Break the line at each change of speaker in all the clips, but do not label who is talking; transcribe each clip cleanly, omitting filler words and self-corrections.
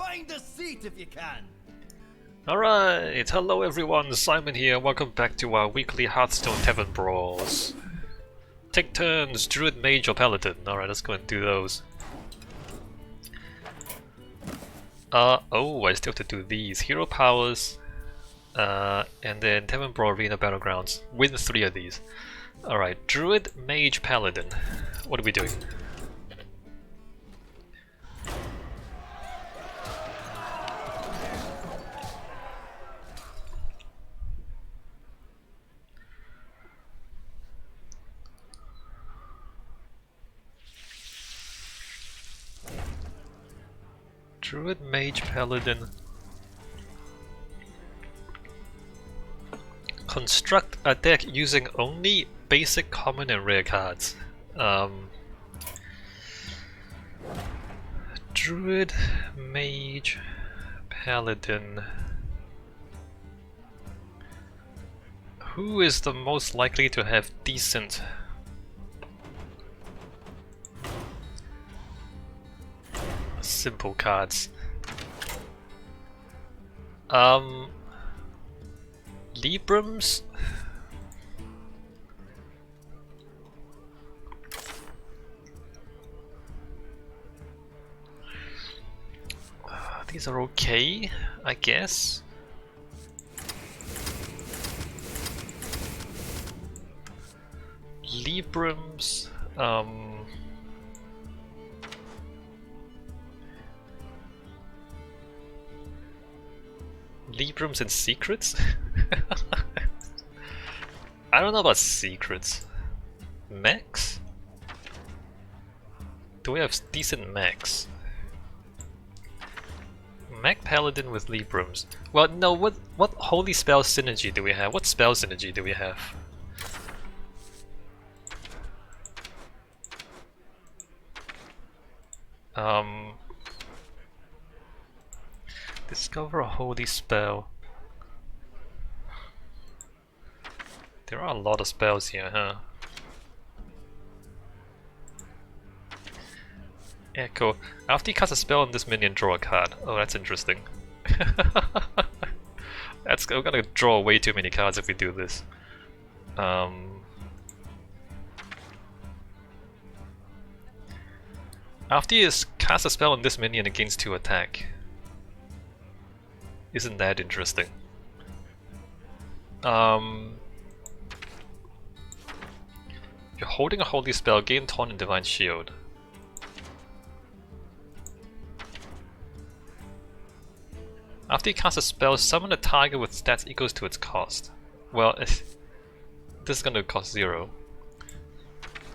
Find a seat if you can.
Alright, hello everyone, Simon here. Welcome back to our weekly Hearthstone Tavern Brawls. Take turns, Druid, Mage, or Paladin. Alright, let's go and do those. Oh, I still have to do these. Hero Powers, and then Tavern Brawl Arena Battlegrounds. Win 3 of these. Alright, Druid, Mage, Paladin. What are we doing? Druid, Mage, Paladin. Construct a deck using only basic, common, and rare cards. Druid, Mage, Paladin. Who is the most likely to have decent simple cards? Librams? These are okay, I guess. Librams, Librams and Secrets? I don't know about Secrets. Mechs? Do we have decent mechs? Mech Paladin with Librams. Well, no, what holy spell synergy do we have? What spell synergy do we have? Discover a holy spell. There are a lot of spells here, huh? Echo. After you cast a spell on this minion, draw a card. Oh, that's interesting. We're gonna draw way too many cards if we do this. After you cast a spell on this minion, it gains 2 attack. Isn't that interesting? If you're holding a holy spell, gain Taunt and Divine Shield. After you cast a spell, summon a target with stats equals to its cost. Well, this is gonna cost 0.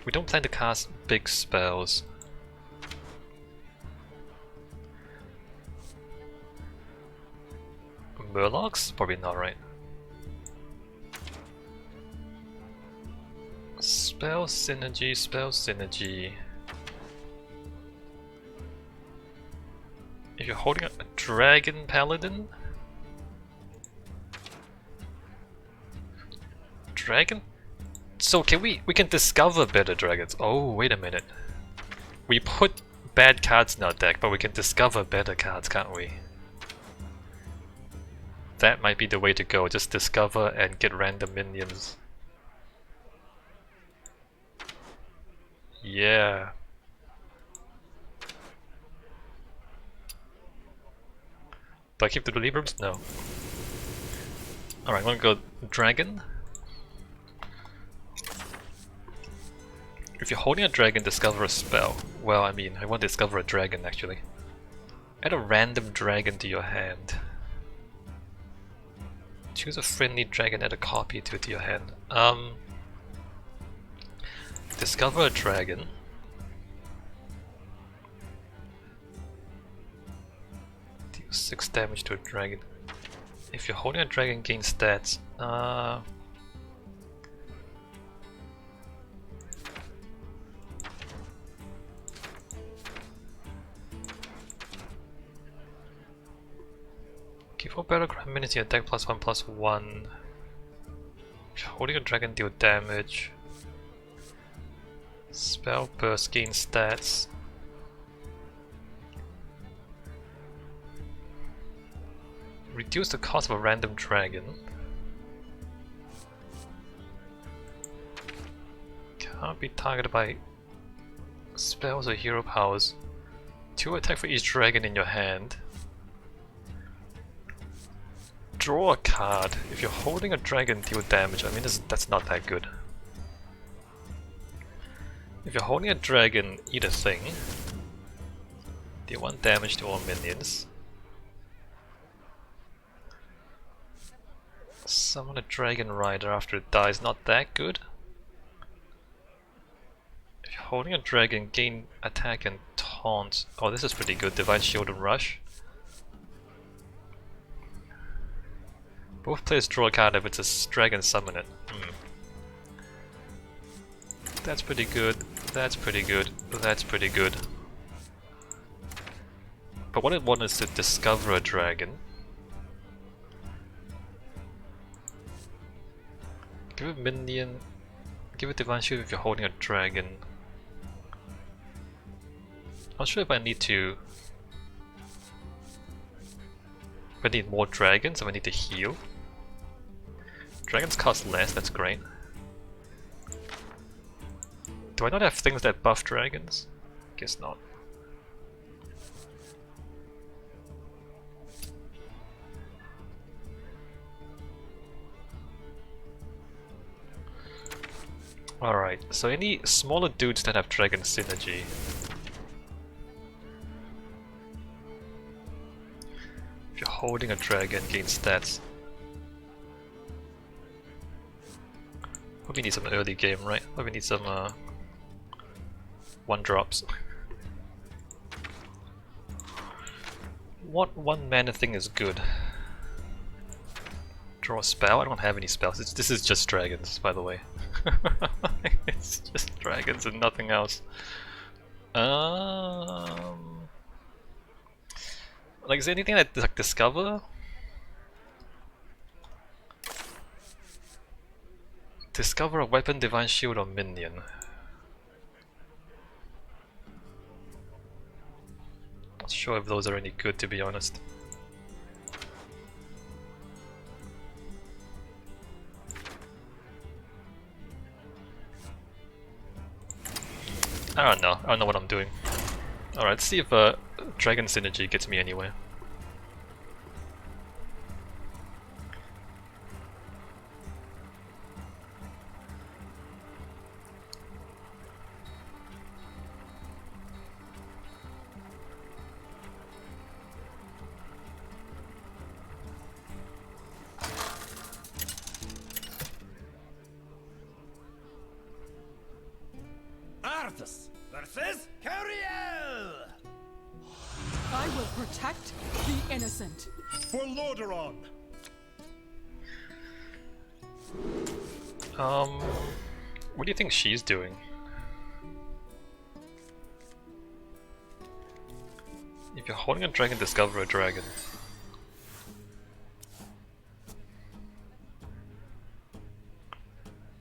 We don't plan to cast big spells. Murlocs? Probably not, right? Spell synergy, spell synergy. If you're holding a Dragon Paladin? Dragon? So can we can discover better dragons. Oh, wait a minute. We put bad cards in our deck, but we can discover better cards, can't we? That might be the way to go, just discover and get random minions. Yeah. Do I keep the Librams? No. Alright, I'm gonna go Dragon. If you're holding a dragon, discover a spell. Well, I mean, I want to discover a dragon actually. Add a random dragon to your hand. Choose a friendly dragon, add a copy to your hand. Discover a dragon. Deal 6 damage to a dragon. If you're holding a dragon, gain stats. Give all battleground minions your deck +1/+1. If you're holding a dragon, deal damage. Spell burst, gain stats. Reduce the cost of a random dragon. Can't be targeted by spells or hero powers. 2 attack for each dragon in your hand. Draw a card. If you're holding a dragon, deal damage. I mean, that's not that good. If you're holding a dragon, eat a thing. Deal 1 damage to all minions. Summon a dragon rider after it dies, not that good. If you're holding a dragon, gain attack and taunt. Oh, this is pretty good. Divine Shield and Rush. Both players draw a card if it's a dragon, summon it. That's pretty good. That's pretty good. That's pretty good. But what I want is to discover a dragon. Give a minion. Give a Divine Shield if you're holding a dragon. I'm not sure if I need to. If I need more dragons, if I need to heal. Dragons cost less, that's great. Do I not have things that buff dragons? Guess not. Alright, so any smaller dudes that have dragon synergy. If you're holding a dragon, gain stats. Hope we need some early game, right? Hope we need some 1-drops. What 1 mana thing is good? Draw a spell? I don't have any spells. This is just dragons, by the way. It's just dragons and nothing else. Like, is there anything I like discover? Discover a weapon, divine shield, or minion. Not sure if those are any good, to be honest. I don't know. I don't know what I'm doing. Alright, let's see if Dragon Synergy gets me anywhere.
Versus Cariel!
I will protect the innocent.
For Lordaeron!
What do you think she's doing? If you're holding a dragon, discover a dragon.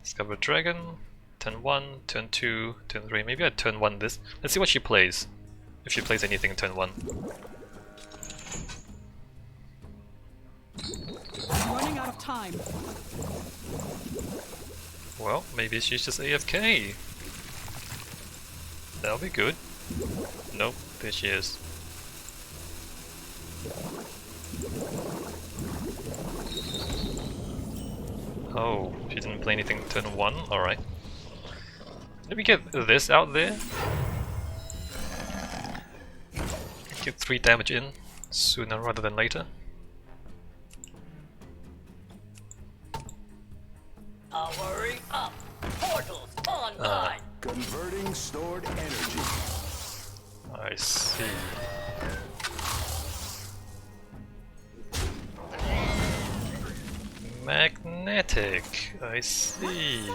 Discover a dragon. Turn 1, turn 2, turn 3. Maybe I turn 1 this. Let's see what she plays. If she plays anything in turn 1.
I'm running out of time.
Well, maybe she's just AFK. That'll be good. Nope, there she is. Oh, she didn't play anything turn 1? Alright. Let me get this out there. Get 3 damage in sooner rather than later.
Powering up. Portals online.
Converting stored energy.
I see. Magnetic. I see.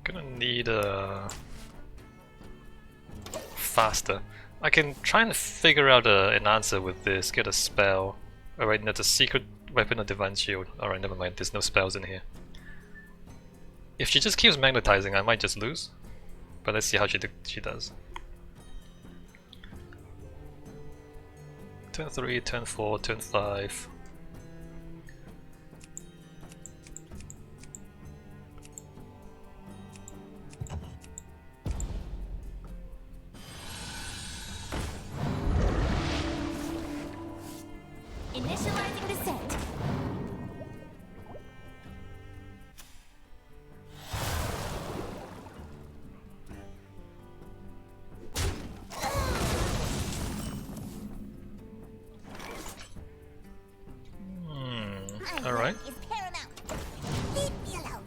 Gonna need a faster. I can try and figure out an answer with this. Get a spell. Alright, that's a secret weapon or divine shield. Alright, never mind. There's no spells in here. If she just keeps magnetizing, I might just lose. But let's see how she does. Turn 3, turn 4, turn 5.
Initializing descent.
Alright.
Is paramount. Leave me alone.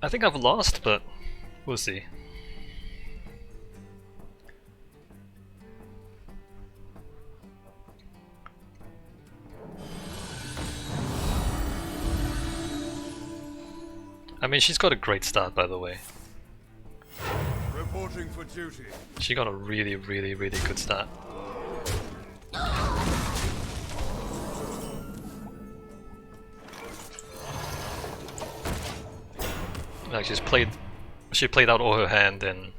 I think I've lost, but we'll see. I mean, she's got a great start, by the way.
Reporting for duty.
She got a really good start. Like she played out all her hand and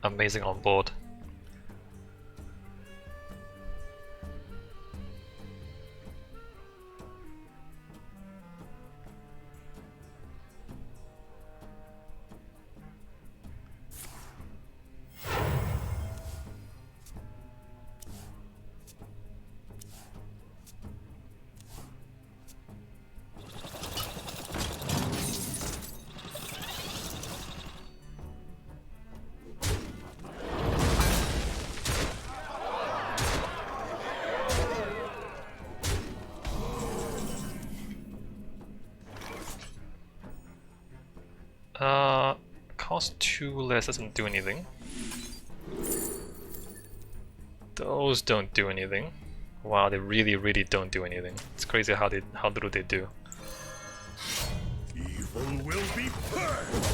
amazing on board. Cost 2 less doesn't do anything. Those don't do anything. Wow, they really don't do anything. It's crazy how little they do.
Evil will be purged.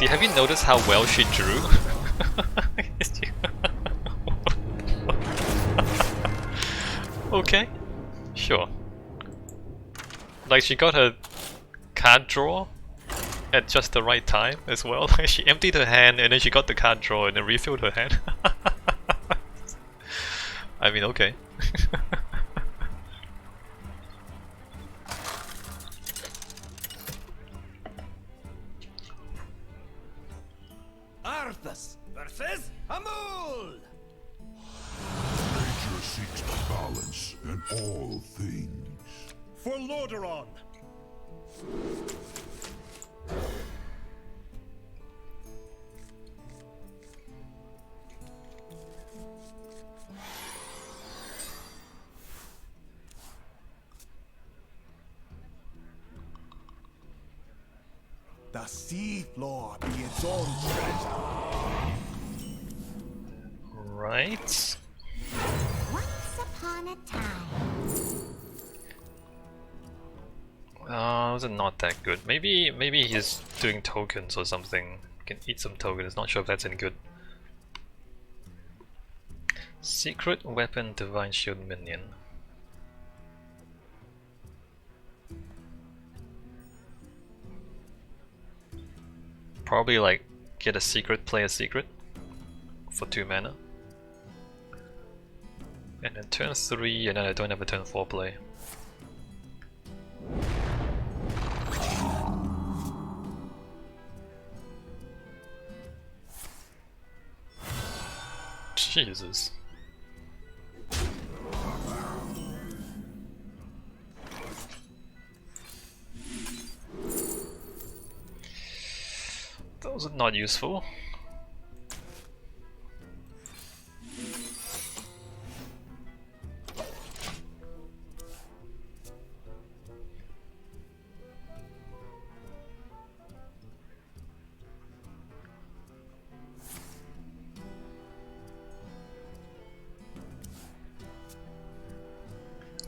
Have you noticed how well she drew? Okay, sure. Like, she got her card draw at just the right time as well. Like, she emptied her hand and then she got the card draw and then refilled her hand. I mean, okay.
Arthas versus Amul.
Nature seeks balance in all things.
For Lordaeron. The sea floor be its own treasure.
Right.
Once upon a time.
Was it not that good? Maybe he's doing tokens or something. Can eat some tokens. Not sure if that's any good. Secret weapon, divine shield minion. Probably like get a secret, play a secret for 2 mana. And then turn 3, and then I don't have a turn 4 play. Jesus. Those are not useful.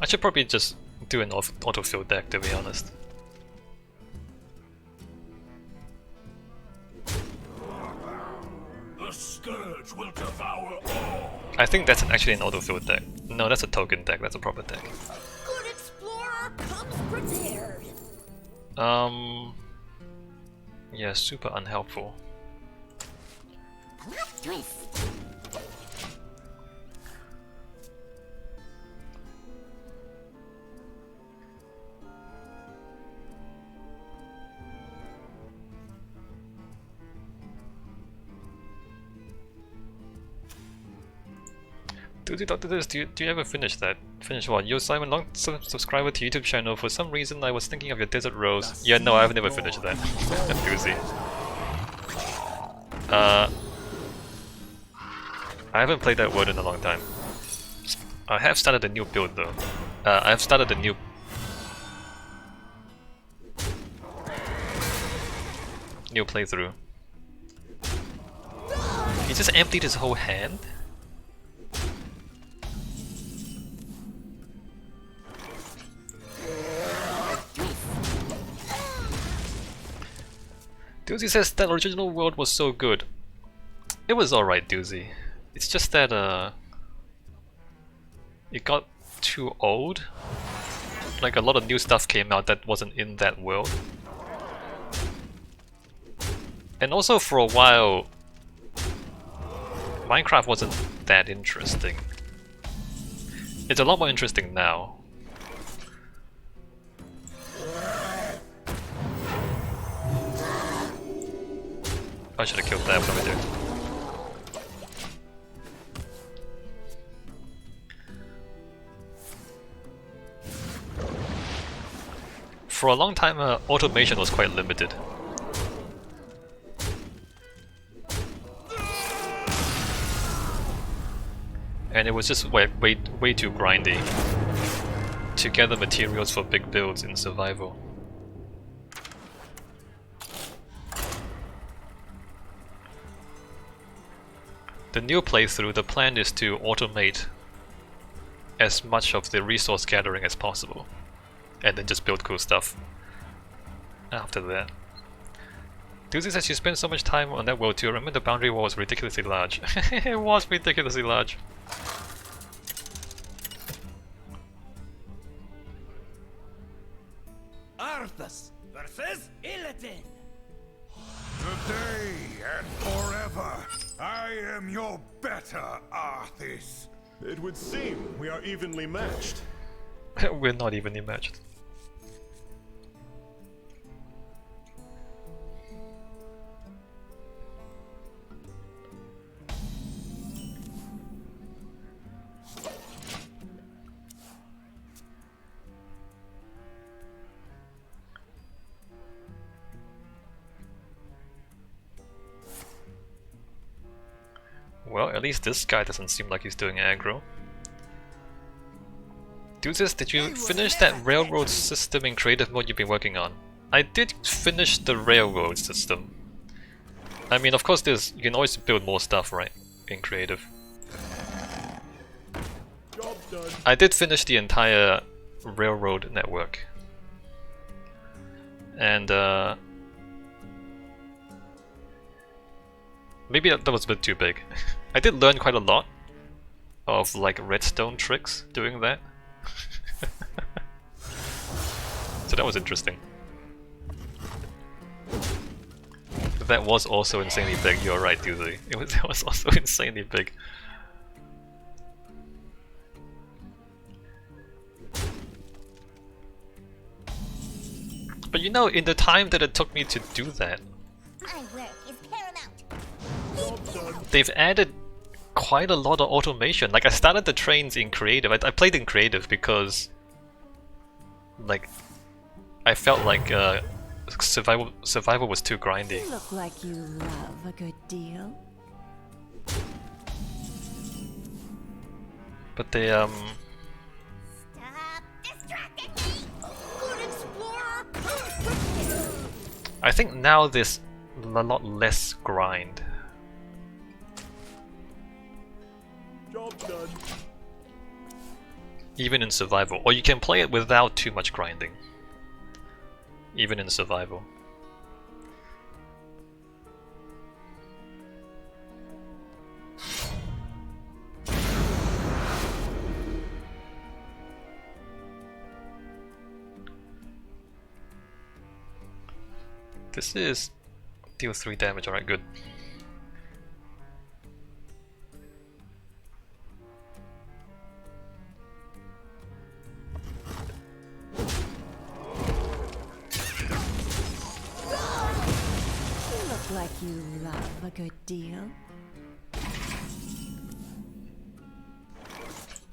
I should probably just do an autofill deck, to be honest.
The
The scourge will devour all.
I think that's actually an autofill deck. No, that's a token deck. That's a proper deck.
Good explorer comes prepared.
Yeah, super unhelpful.
Plot twist.
Doctor this, do you ever finish that? Finish what? Yo Simon, long subscriber to YouTube channel. For some reason I was thinking of your Desert Rose. Yeah, no, I've never finished that. Doozy. I haven't played that world in a long time. I have started a new build though. I've started a new playthrough. He just emptied his whole hand? Doozy says that original world was so good. It was alright, Doozy. It's just that it got too old. Like a lot of new stuff came out that wasn't in that world. And also for a while Minecraft wasn't that interesting. It's a lot more interesting now. I should have killed that, what am I doing? For a long time, automation was quite limited. And it was just way too grindy to gather materials for big builds in survival. The new playthrough, the plan is to automate as much of the resource gathering as possible, and then just build cool stuff after that. Doozy says you spent so much time on that world too. Remember the boundary wall was ridiculously large. It was ridiculously large.
Arthas versus Illidan.
Today and forever, I am your better Arthas.
It would seem we are evenly matched.
We're not evenly matched. Well, at least this guy doesn't seem like he's doing aggro. Deuces, did you finish that railroad system in creative mode you've been working on? I did finish the railroad system. I mean, of course, you can always build more stuff, right? In creative.
Job done.
I did finish the entire railroad network. And maybe that was a bit too big. I did learn quite a lot of like redstone tricks doing that. So that was interesting. That was also insanely big, you're right, Doozy. That was also insanely big. But you know, in the time that it took me to do that,
My work is paramount.
they've added quite a lot of automation. Like I started the trains in creative. I played in creative because like I felt like survival was too grindy.
You look like you love a good deal.
But they
Stop distracting me. Good explorer comes prepared.
I think now there's a lot less grind.
Job done.
Even in survival. Or you can play it without too much grinding. Even in survival. This is deal 3 damage, alright, good.
You look like you love a good deal.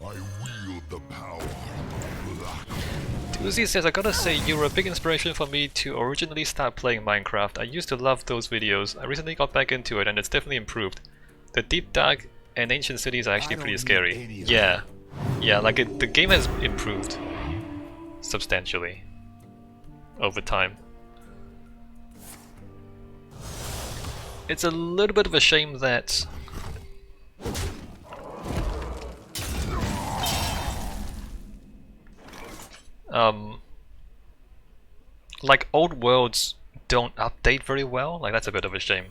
I wield the power of black.
Doozy says, I gotta say, you were a big inspiration for me to originally start playing Minecraft. I used to love those videos. I recently got back into it and it's definitely improved. The deep dark and ancient cities are actually pretty scary. Yeah. Yeah, like the game has improved substantially over time. It's a little bit of a shame that like old worlds don't update very well. Like that's a bit of a shame.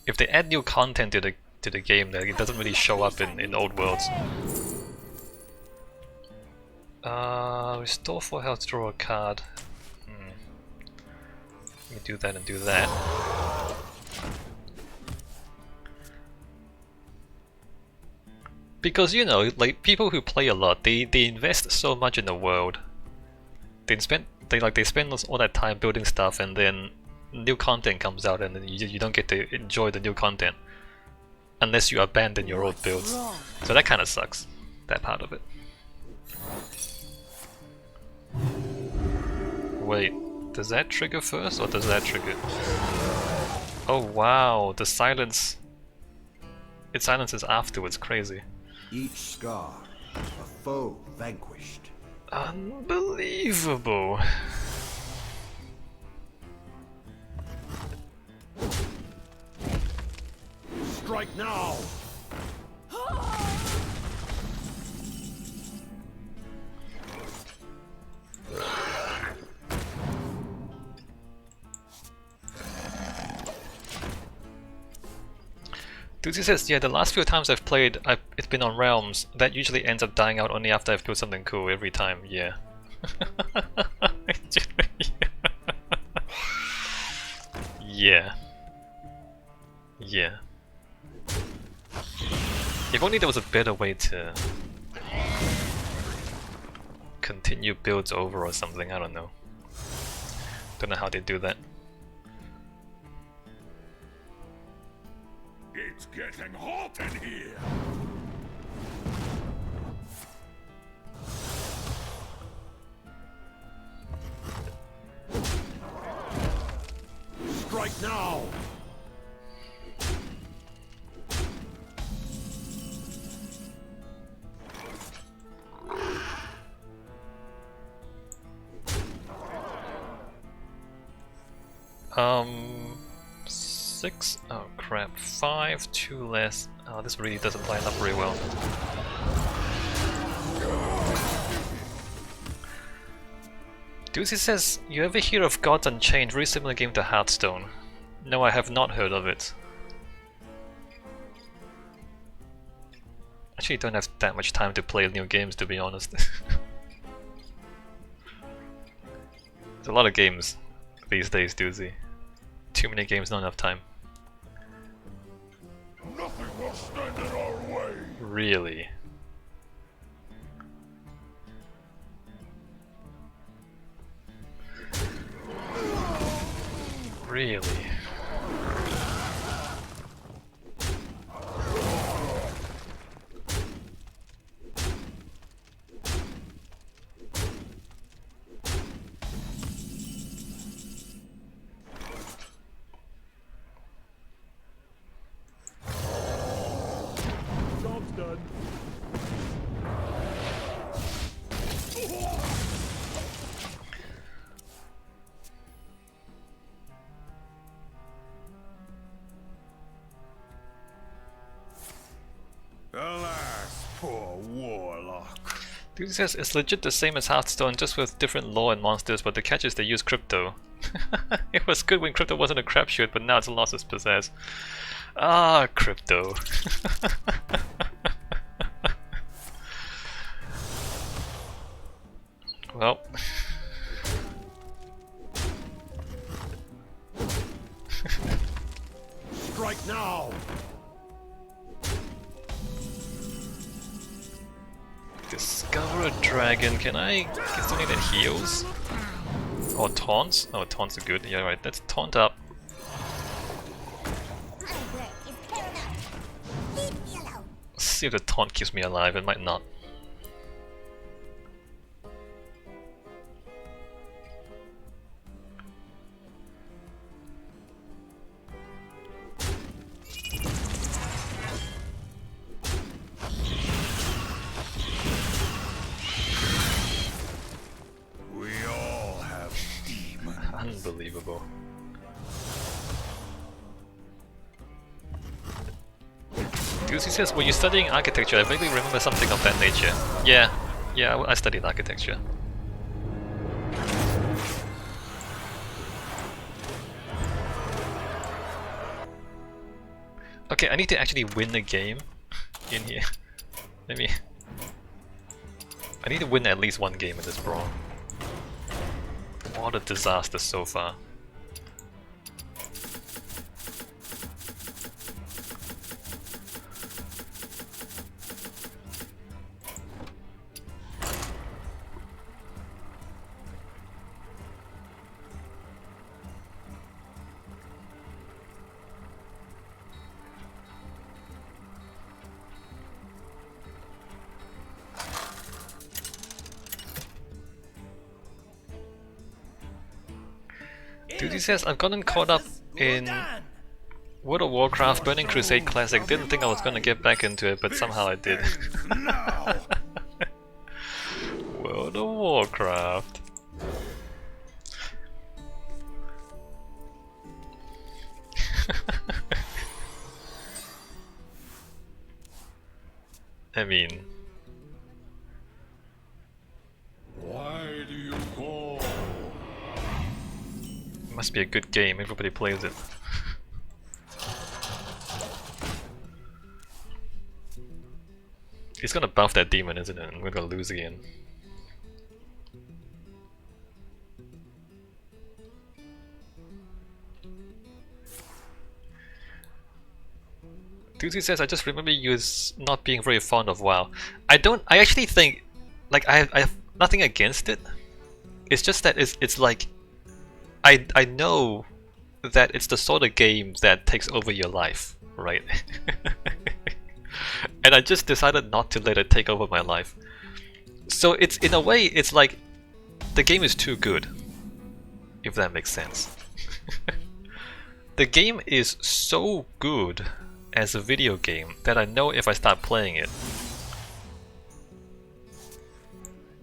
If they add new content to the game, then it doesn't really show up in old worlds. Restore 4 health, draw a card. Let me do that and do that. Because, you know, like people who play a lot, they invest so much in the world. They spend all that time building stuff, and then new content comes out, and then you don't get to enjoy the new content unless you abandon your old builds. So that kind of sucks, that part of it. Wait, does that trigger first or does that trigger? Oh wow, the silence. It silences afterwards, crazy.
Each scar, a foe vanquished.
Unbelievable.
Strike now!
Doozy says, yeah, the last few times I've played, it's been on Realms. That usually ends up dying out only after I've built something cool every time, yeah. Yeah. Yeah. If only there was a better way to continue builds over or something, I don't know. Don't know how they do that.
It's getting hot in here.
Strike now!
Six? Oh crap. 5, 2 less. Oh, this really doesn't line up very well. Doozy says, you ever hear of Gods Unchained? Very similar game to Hearthstone. No, I have not heard of it. Actually, don't have that much time to play new games, to be honest. There's a lot of games these days, Doozy. Too many games, not enough time.
Nothing will stand in our way.
Really? Really?
Job's done.
Alas, poor warlock.
Dude says it's legit the same as Hearthstone, just with different lore and monsters, but the catch is they use crypto. It was good when crypto wasn't a crapshoot, but now it's lost its pizzazz. Ah, crypto. Well.
Strike now!
Discover a dragon. Can I get something that heals? Or taunts? Oh, taunts are good. Yeah, right. Let's taunt up. Let's see if the taunt keeps me alive. It might not. Unbelievable. Goosey says, were you studying architecture? I vaguely remember something of that nature. Yeah, I studied architecture. Okay, I need to actually win the game in here. I need to win at least one game in this brawl. What a disaster so far. Dude, he says, I've gotten caught up in World of Warcraft Burning Crusade Classic. Didn't think I was gonna get back into it, but somehow I did. World of Warcraft. I mean...
Why do you call?
It must be a good game, everybody plays it. He's gonna buff that demon, isn't it? And we're gonna lose again. Doozy says, I just remember you as not being very fond of WoW. I actually think, like, I have nothing against it. It's just that it's like, I know that it's the sort of game that takes over your life, right? And I just decided not to let it take over my life. So it's, in a way, it's like, the game is too good, if that makes sense. The game is so good as a video game that I know if I start playing it,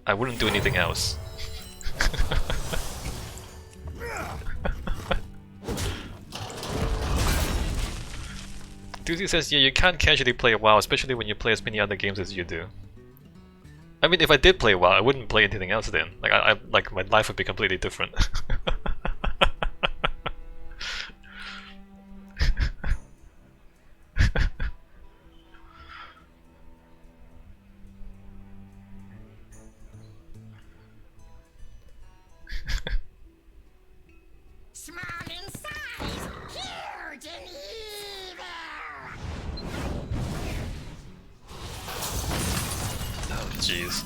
I wouldn't do anything else. Doozy says, yeah, you can't casually play WoW, especially when you play as many other games as you do. I mean, if I did play WoW, I wouldn't play anything else then. Like, like my life would be completely different.
Small in size, huge in evil.
Oh jeez.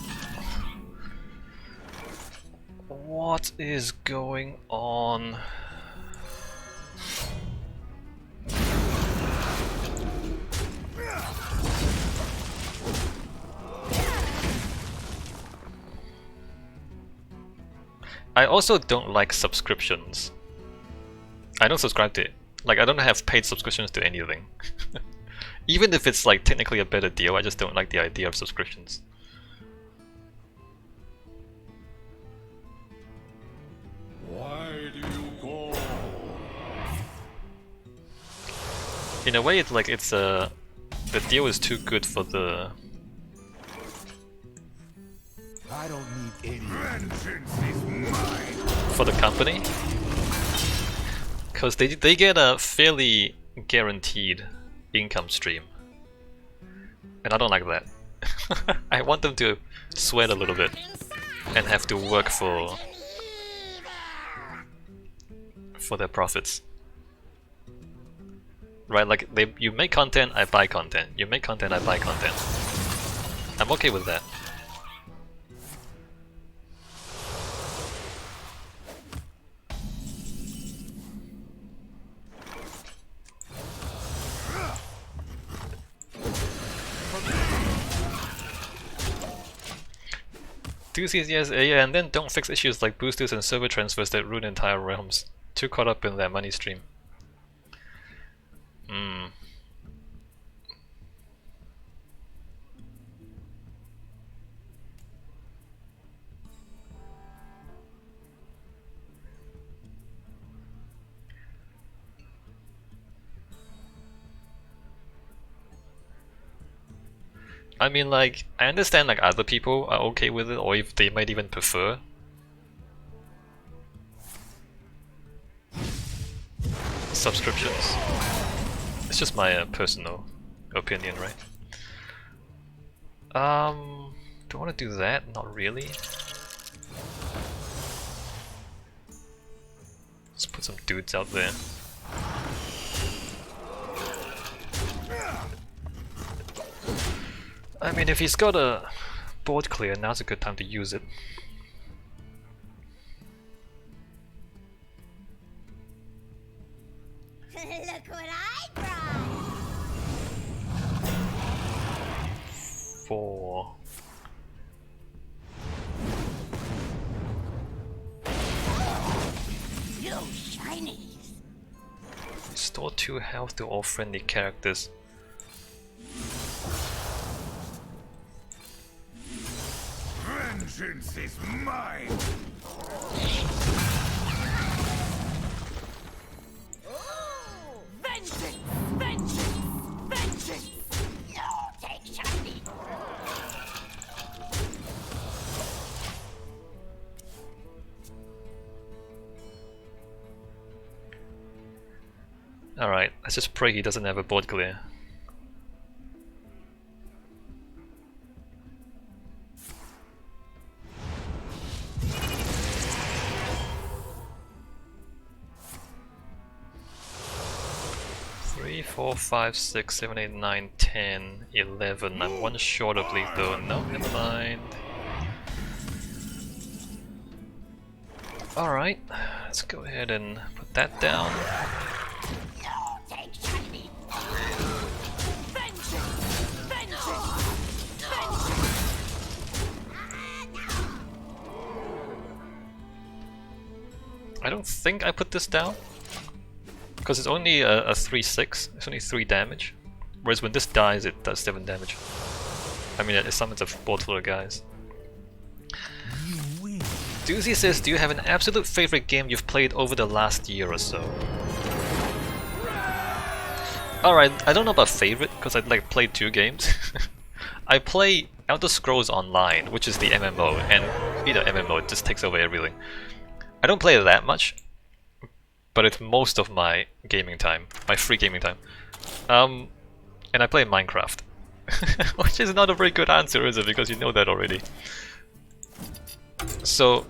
What is going on? I also don't like subscriptions. I don't subscribe to it. Like, I don't have paid subscriptions to anything. Even if it's like technically a better deal, I just don't like the idea of subscriptions.
Why do you call?
In a way, it's like the deal is too good for the...
I don't need any.
Vengeance is mine.
for the company. Because they get a fairly guaranteed income stream. And I don't like that. I want them to sweat a little bit and have to work for their profits. right? Like you make content, I buy content. You make content, I buy content. I'm okay with that. Doozies, yes, yeah, and then don't fix issues like boosters and server transfers that ruin entire realms. Too caught up in their money stream. I mean, like, I understand like other people are okay with it, or if they might even prefer. Subscriptions. It's just my personal opinion, right? Do I want to do that? Not really. Let's put some dudes out there. I mean, if he's got a board clear, now's a good time to use it.
Look what I brought!
4.
You shinies!
Restore 2 health to all friendly characters.
Vengeance is mine!
Vengeance! Vengeance! Vengeance! No, take shiny!
Alright, let's just pray he doesn't have a board clear. Three, 4, 5, 6, 7, 8, 9, 10, 11. I'm one short of lethal. No, never mind. Alright, let's go ahead and put that down.
No, take shiny! Vengeance! Vengeance!
I don't think I put this down, because it's only a 3/6, it's only 3 damage, whereas when this dies it does 7 damage. I mean, it summons a board full of guys. Doozy says, do you have an absolute favorite game you've played over the last year or so? Alright, I don't know about favorite, because I'd like played 2 games. I play Elder Scrolls Online, which is the MMO, and MMO, it just takes over everything. I don't play it that much, but it's most of my gaming time, my free gaming time. And I play Minecraft. Which is not a very good answer, is it? Because you know that already. So,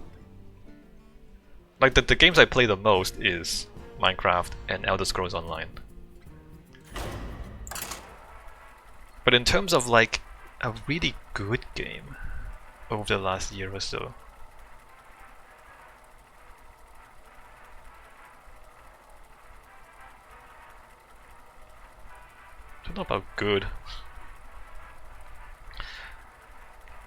like the games I play the most is Minecraft and Elder Scrolls Online. But in terms of like a really good game over the last year or so, I don't know about good.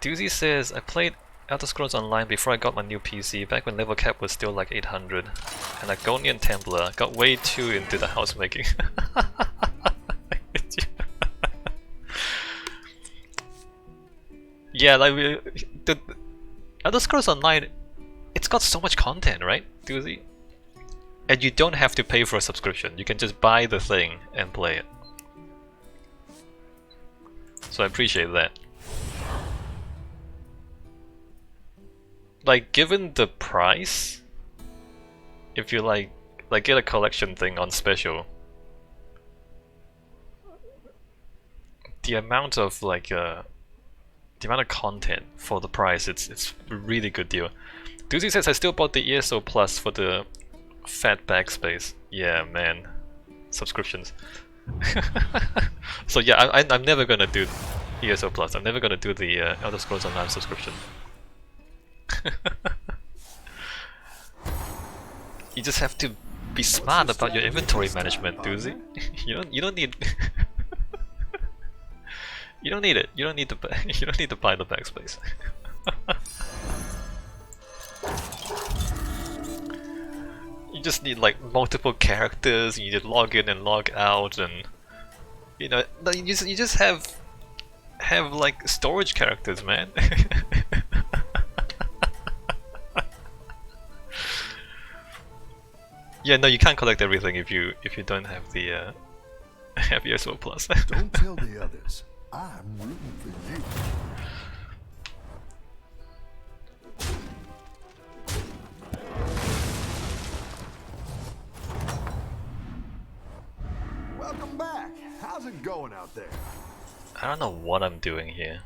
Doozy says, I played Elder Scrolls Online before I got my new PC, back when level cap was still like 800. And Agonian Templar, got way too into the housemaking. Yeah, like the Elder Scrolls Online, it's got so much content, right, Doozy? And you don't have to pay for a subscription, you can just buy the thing and play it. So I appreciate that. Like, given the price, if you like get a collection thing on special, the amount of the amount of content for the price, it's a really good deal. Doozy says I still bought the ESO Plus for the fat bag space. Yeah, man, subscriptions. So yeah, I'm never gonna do ESO Plus. I'm never gonna do the Elder Scrolls Online subscription. You just have to be smart about your inventory management, Doozy. You don't need you don't need it. You don't need to you don't need to buy the backspace. You just need like multiple characters. You need to log in and log out, and you know, you just have like storage characters, man. Yeah, no, you can't collect everything if you don't have the have ESO Plus.
Don't tell the others. I'm rooting for you. Welcome back. How's it going out there?
I don't know what I'm doing here.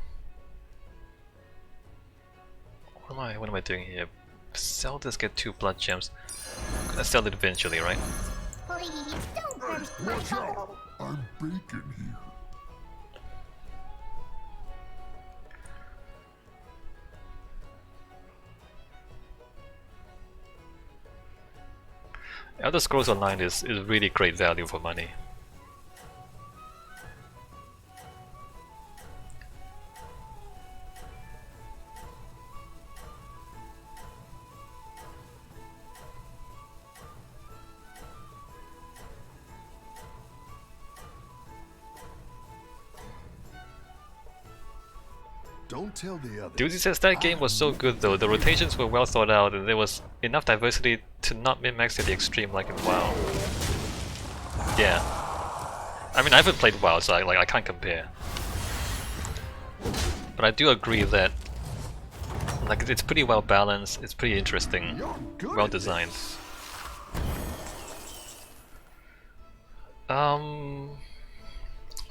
What am I doing here? Sell this, get 2 blood gems. I'm gonna sell it eventually, right?
Please don't burst my
Watch out.
bubble.
I'm bacon here.
Elder Scrolls Online is really great value for money.
Don't tell the others.
Doozy says that game was so good though, the rotations were well thought out and there was enough diversity to not min-max to the extreme like in WoW. Yeah. I mean, I haven't played WoW, so I can't compare. But I do agree that like it's pretty well balanced, it's pretty interesting,
You're good
well
at this.
designed.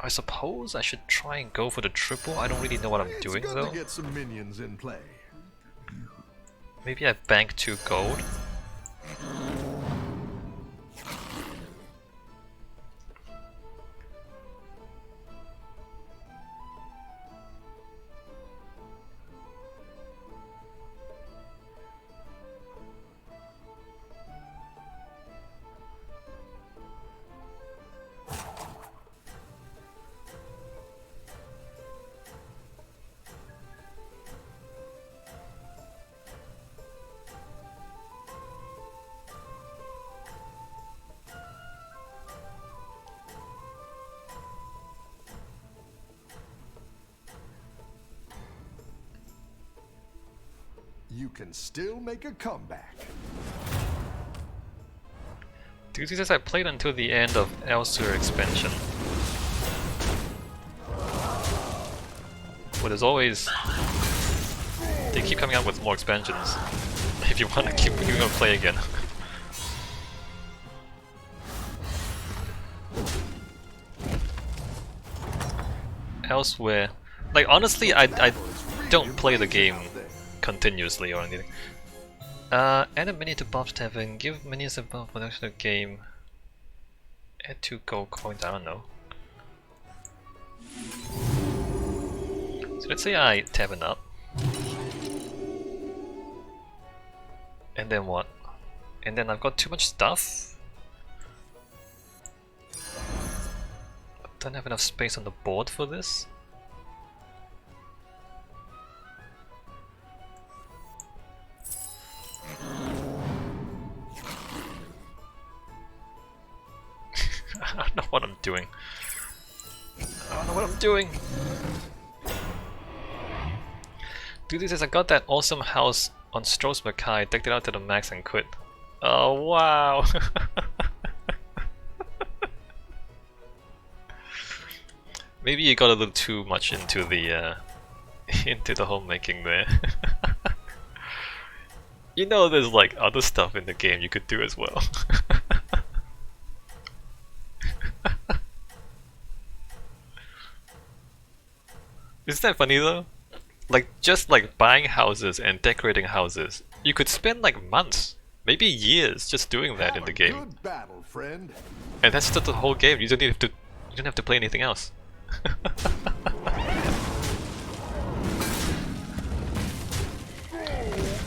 I suppose I should try and go for the triple. I don't really know what I'm
It's
doing
good
though.
to get some minions in play.
Maybe I bank 2 gold.
You can still make a comeback.
Doozy says I played until the end of Elsewhere expansion. But as always, they keep coming out with more expansions. If you want to keep you gonna play again. Elsewhere, like honestly, I don't play the game continuously or anything. Add a mini to buff Tevin, give minions a buff for the actual game. Add 2 gold coins, I don't know. So let's say I Tevin up. And then what? And then I've got too much stuff. I don't have enough space on the board for this. I don't know what I'm doing. I don't know what I'm doing. Dude, this is I got that awesome house on Stroh's Mackay, decked it out to the max and quit. Oh wow! Maybe you got a little too much into the homemaking there. You know, there's like other stuff in the game you could do as well. Isn't that funny though? Like just like buying houses and decorating houses, you could spend like months, maybe years just doing that in the game.
Good battle, friend.
And that's just the whole game. You don't need to You don't have to play anything else.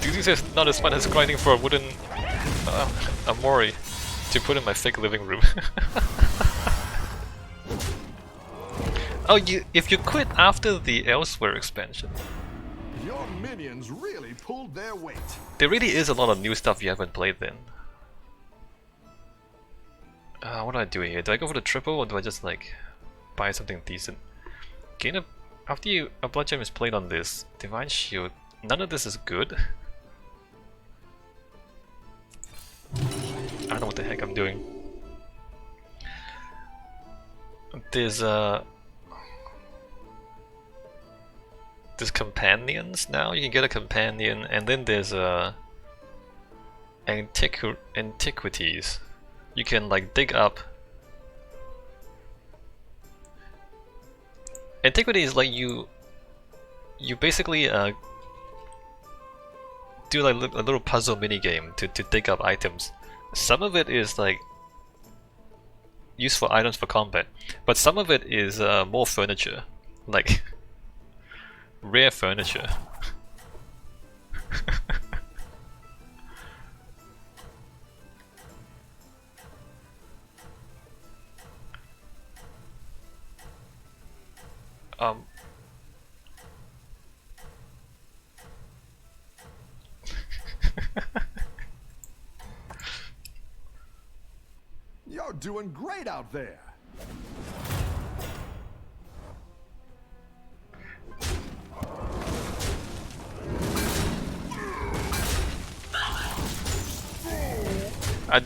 This is not as fun as grinding for a wooden Amori to put in my fake living room. Oh, if you quit after the Elsewhere expansion.
Your minions really pulled their weight.
There really is a lot of new stuff you haven't played then. What do I do here? Do I go for the triple or do I just like buy something decent? Gain a after a blood gem is played on this divine shield. None of this is good. I don't know what the heck I'm doing. There's companions now. You can get a companion, and then there's antiquities. You can like dig up. Antiquity is like you basically do like a little puzzle mini game to dig up items. Some of it is like useful items for combat, but some of it is more furniture, like rare furniture.
You're doing great out there.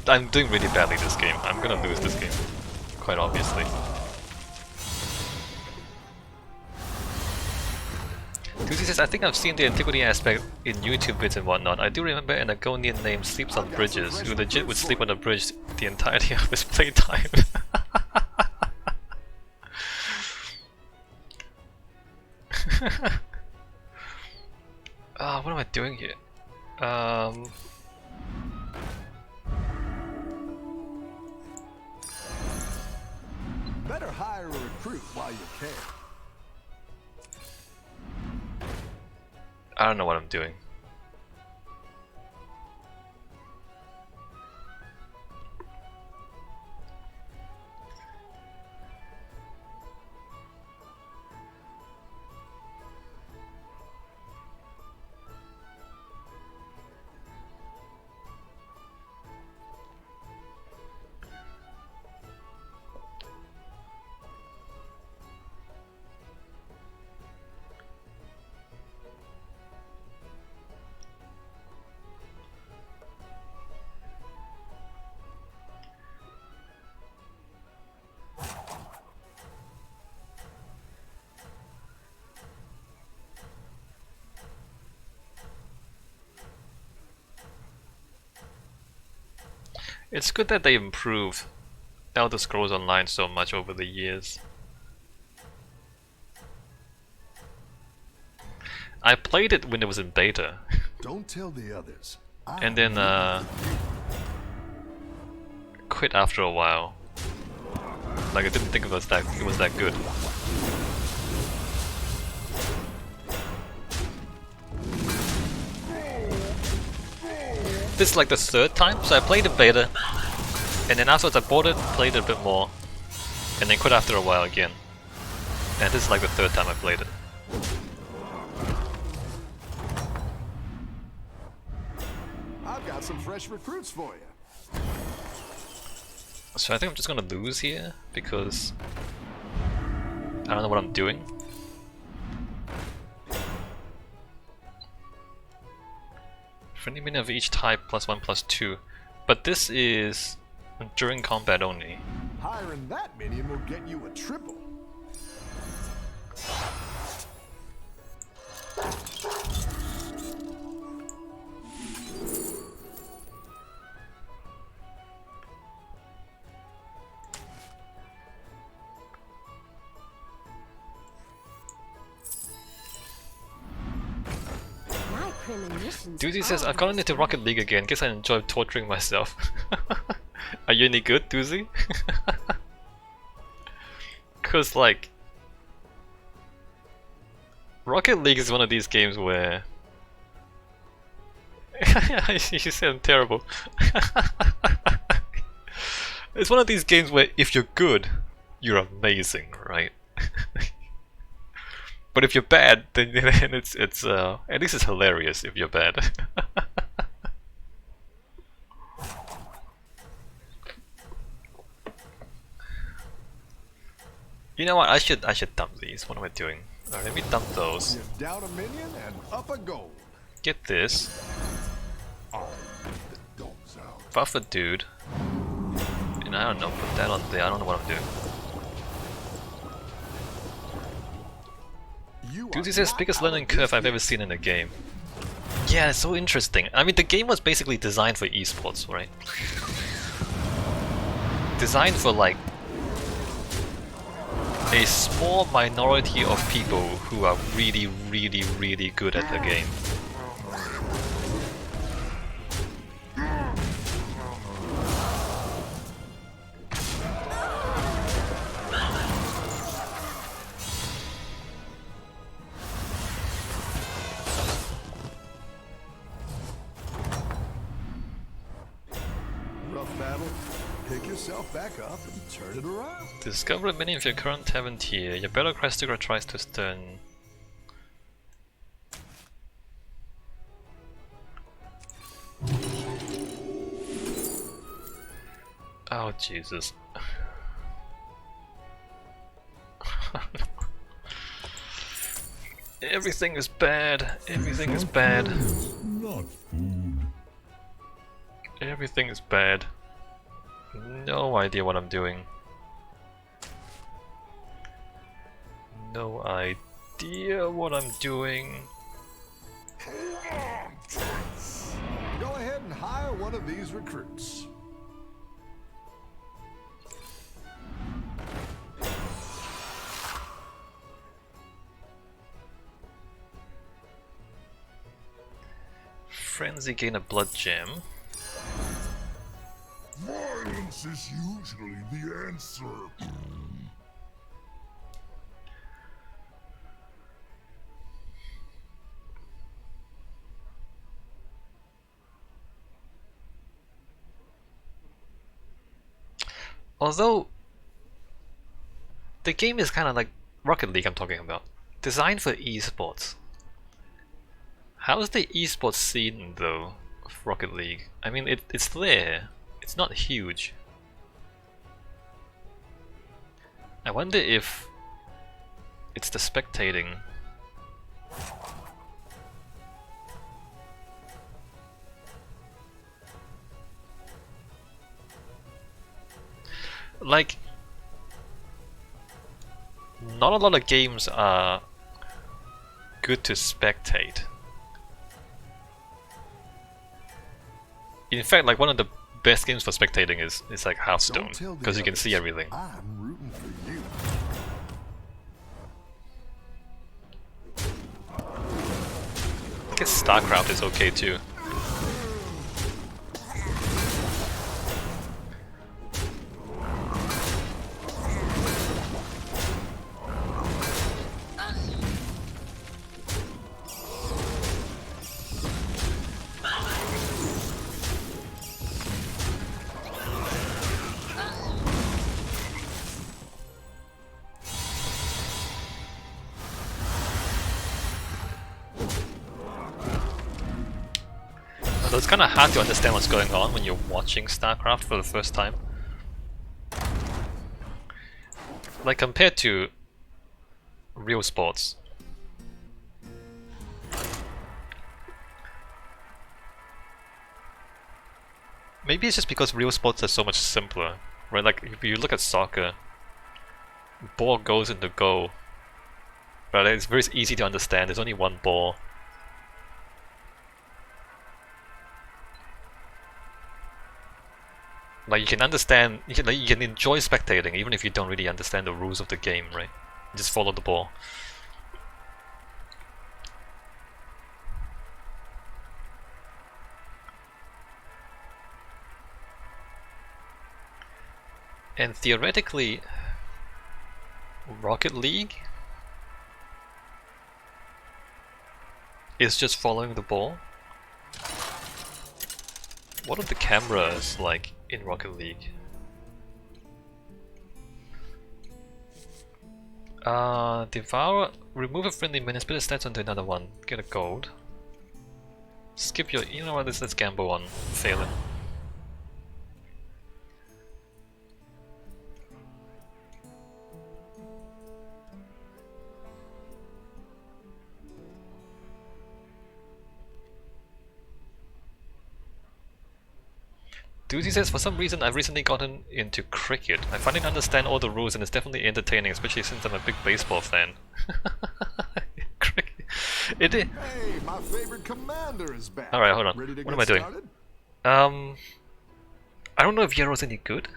I'm doing really badly this game. I'm gonna lose this game, quite obviously. Tuesday says, I think I've seen the antiquity aspect in YouTube vids and whatnot. I do remember an Agonian named sleeps on bridges, who legit would sleep on a bridge the entirety of his playtime. What am I doing here?
Better hire a recruit while you can.
I don't know what I'm doing. It's good that they improve Elder Scrolls Online so much over the years. I played it when it was in beta.
Don't tell the others.
And then quit after a while. Like I didn't think it was that good. This is like the third time, so I played the beta, and then afterwards I bought it, played it a bit more, and then quit after a while again. And this is like the third time I played it.
I've got some fresh recruits for you.
So I think I'm just gonna lose here, because I don't know what I'm doing. Friendly minion of each type +1/+2, but this is during combat only.
Hiring that minion will get you a triple.
Duty says, I've gotten into Rocket League again, guess I enjoy torturing myself. Are you any good, Doozy? Cause like Rocket League is one of these games where you said I'm terrible. It's one of these games where if you're good, you're amazing, right? But if you're bad, then it's at least it's hilarious if you're bad. You know what? I should dump these. What am I doing? Alright, let me dump those.
You're down a minion and up a gold.
Get this. Buff a dude. And I don't know, put that on there. I don't know what I'm doing. Dude, this is the biggest learning curve I've ever seen in a game. Yeah, it's so interesting. I mean, the game was basically designed for esports, right? Designed for like a small minority of people who are really, really, really good at the game.
Rough battle. Pick yourself back up and turn it around.
Discover a minion of your current Tavern tier. Your battle cry sticker tries to stun. Oh Jesus. Everything is bad. Everything is bad.
Not food.
Everything is bad. No idea what I'm doing. No idea what I'm doing.
Go ahead and hire one of these recruits.
Frenzy gain a blood gem.
Violence is usually the answer.
Although the game is kind of like Rocket League I'm talking about, designed for esports. How's the esports scene though of Rocket League? I mean it's there. It's not huge. I wonder if it's the spectating. Like, not a lot of games are good to spectate. In fact, like one of the best games for spectating is like Hearthstone, because you can see everything.
I'm rooting for you.
I guess StarCraft is okay too. Although it's kind of hard to understand what's going on when you're watching StarCraft for the first time. Like compared to real sports. Maybe it's just because real sports are so much simpler, right? Like if you look at soccer, ball goes into goal, but it's very easy to understand. There's only one ball. Like you can understand, you can enjoy spectating even if you don't really understand the rules of the game, right? You just follow the ball. And theoretically, Rocket League is just following the ball. What are the cameras like in Rocket League? Devour, remove a friendly minion, split the stats onto another one, get a gold. Skip your, you know what, let's gamble on failing. Doozy says, for some reason I've recently gotten into cricket. I finally understand all the rules and it's definitely entertaining, especially since I'm a big baseball fan. Cricket. It is.
Hey, my favorite commander is back.
Alright, hold on.
Ready to
What
get
am I doing?
started?
I don't know if Yero's any good.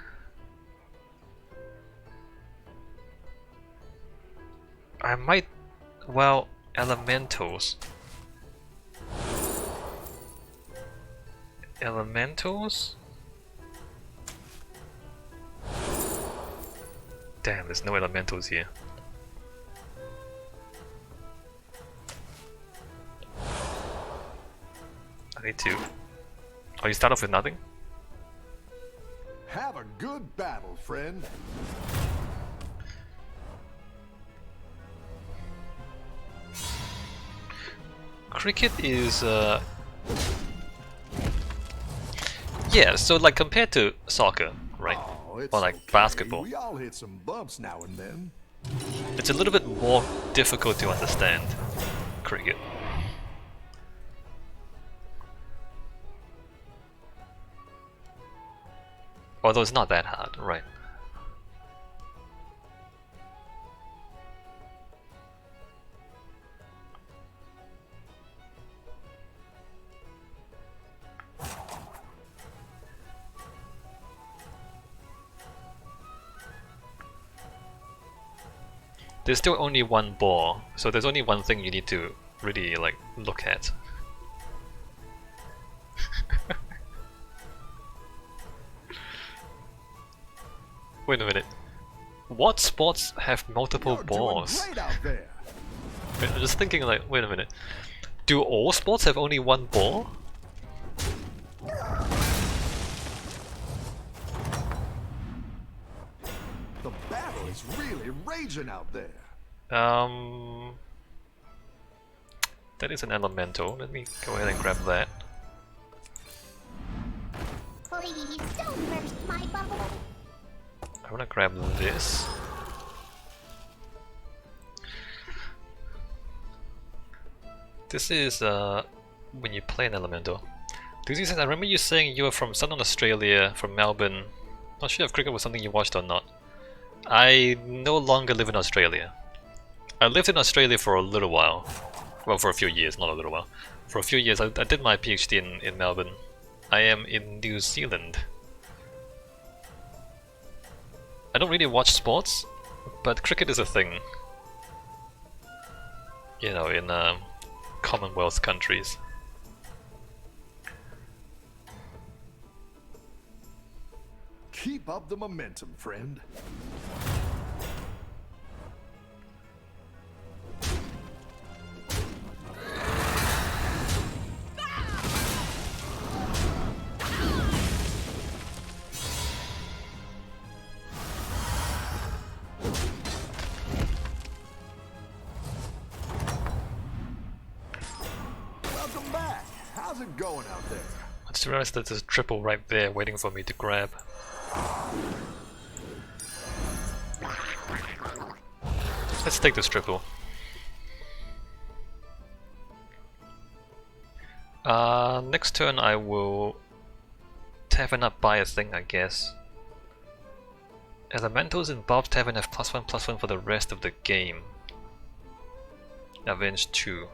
I might... well, elementals. Elementals? Damn, there's no elementals here. I need to... oh, you start off with nothing?
Have a good battle, friend.
Cricket is... yeah, so like compared to soccer, right?
Oh, it's
Or like
okay.
basketball.
We all hit some bumps now and then.
It's a little bit more difficult to understand cricket. Although it's not that hard, right? There's still only one ball, so there's only one thing you need to really like look at. Wait a minute. What sports have multiple
You're
balls?
doing great out there.
I'm just thinking like, wait a minute. Do all sports have only one ball?
The battle is really raging out there.
That is an elemental. Let me go ahead and grab that.
Please don't burst my bubble.
I wanna grab this. This is when you play an elemental. Doozy says, I remember you saying you were from Southern Australia, from Melbourne. Not sure if cricket was something you watched or not. I no longer live in Australia. I lived in Australia for a little while. Well, for a few years, not a little while. For a few years, I did my PhD in Melbourne. I am in New Zealand. I don't really watch sports, but cricket is a thing. You know, in Commonwealth countries.
Keep up the momentum, friend. Welcome back. How's it going out there?
I just realized that there's a triple right there waiting for me to grab. Let's take this triple. Next turn I will Tavern up by a thing, I guess. Elementals in Bob's Tavern have +1/+1 for the rest of the game. Avenge 2.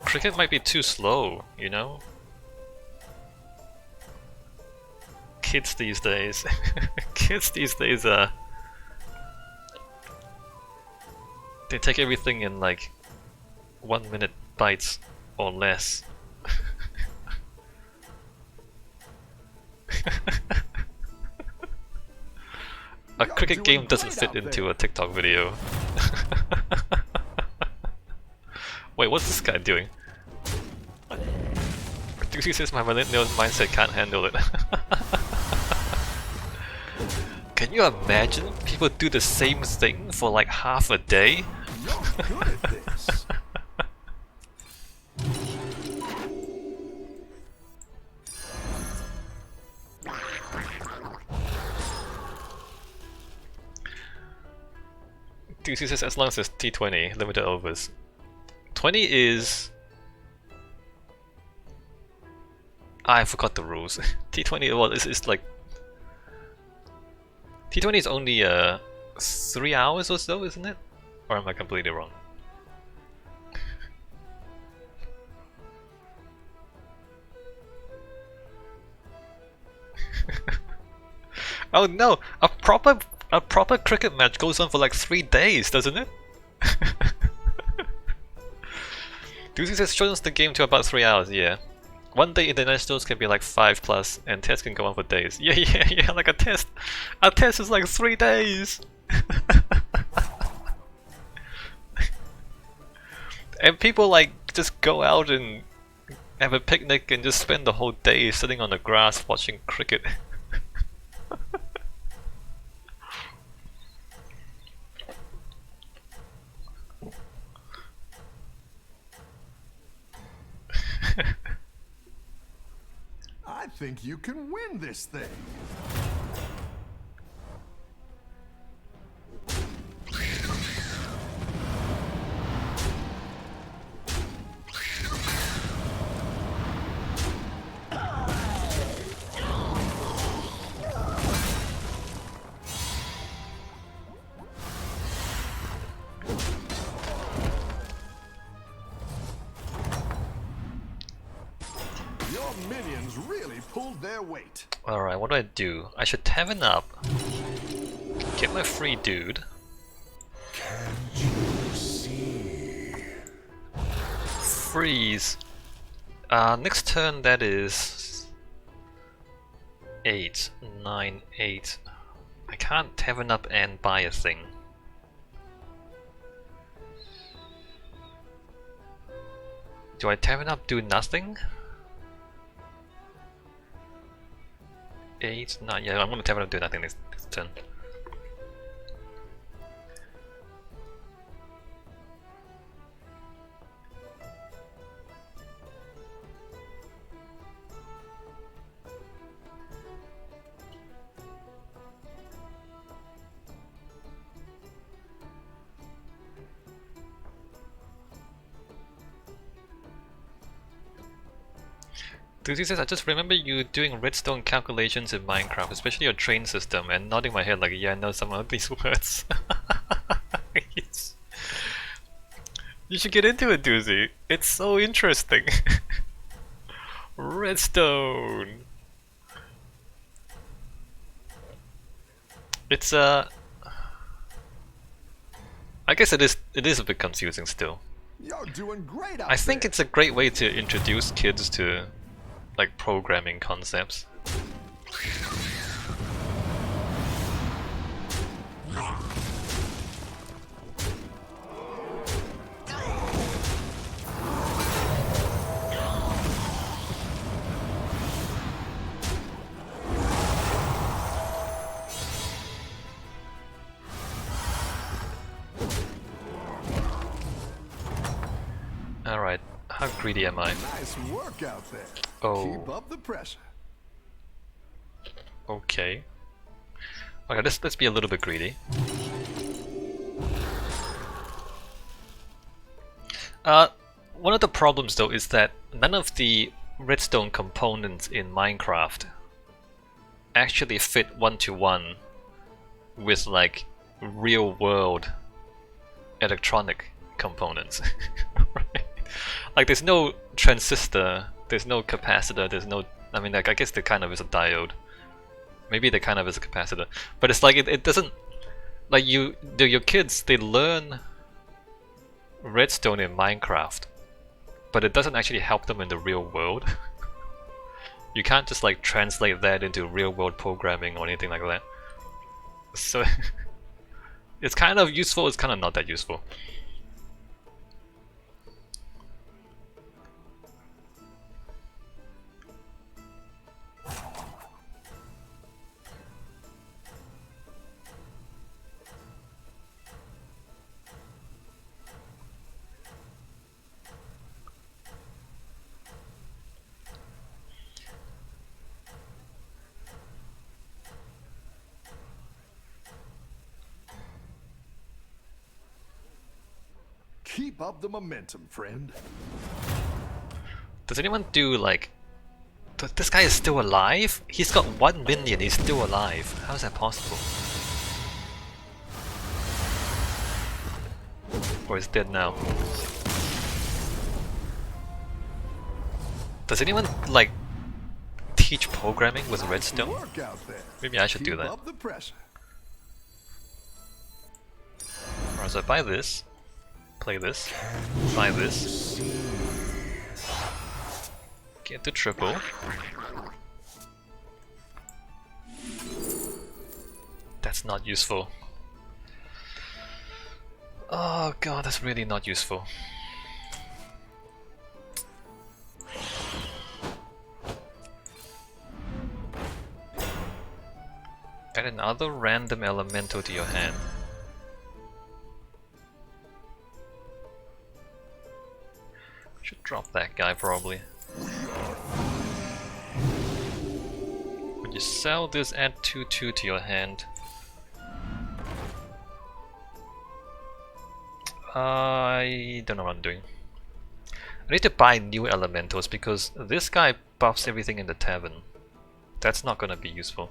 Cricket might be too slow, you know? Kids these days. Kids these days, they take everything in like 1 minute bites. or less. A cricket game doesn't fit into a TikTok video. Wait, what's this guy doing? He says my millennial mindset can't handle it. Can you imagine people do the same thing for like half a day?
You're good at this.
Dude, he says as long as it's T20, limited overs. 20 is... I forgot the rules. T20, well, it's like... T20 is only 3 hours or so, isn't it? Or am I completely wrong? Oh no! A proper cricket match goes on for like 3 days, doesn't it? Doozy says shortens the game to about 3 hours, yeah. One day internationals can be like 5+, and tests can go on for days. Yeah, like a test. A test is like 3 days! And people like just go out and have a picnic and just spend the whole day sitting on the grass watching cricket.
I think you can win this thing. Your minions really pulled their weight.
Alright, what do? I should tavern up. Get my free dude. Freeze. Next turn that is 8, 9, 8. I can't tavern up and buy a thing. Do I tavern up, do nothing? 8, 9, yeah, I'm gonna tavern up, do nothing this turn. Duty says, I just remember you doing redstone calculations in Minecraft, especially your train system, and nodding my head like, yeah, I know some of these words. Yes. You should get into it, Doozy. It's so interesting. Redstone. It's I guess it is a bit confusing still.
You're doing great out
I think
there.
it's a great way to introduce kids to like programming concepts. Alright, how greedy am I?
Nice work out there.
Oh.
Keep up the pressure.
Okay. Okay, let's be a little bit greedy. One of the problems though is that none of the redstone components in Minecraft actually fit one-to-one with like real world electronic components. Right? Like there's no transistor, there's no capacitor, there's no, I mean like I guess there kind of is a diode. Maybe there kind of is a capacitor. But it's like it doesn't, like your kids, they learn redstone in Minecraft. but it doesn't actually help them in the real world. You can't just like translate that into real world programming or anything like that. So it's kind of useful, it's kind of not that useful.
Keep up the momentum, friend.
Does anyone do like... This guy is still alive? He's got 1 minion, he's still alive. How is that possible? Or he's dead now. Does anyone like teach programming with redstone?
Work out there.
Maybe I should do
Keep
that.
up the pressure.
Alright, so buy this. Play this. Buy this. Get the triple. That's not useful. Oh god, that's really not useful. Add another random elemental to your hand. Should drop that guy probably. When you sell this, add 2/2 to your hand. I don't know what I'm doing. I need to buy new elementals because this guy buffs everything in the tavern. That's not gonna be useful.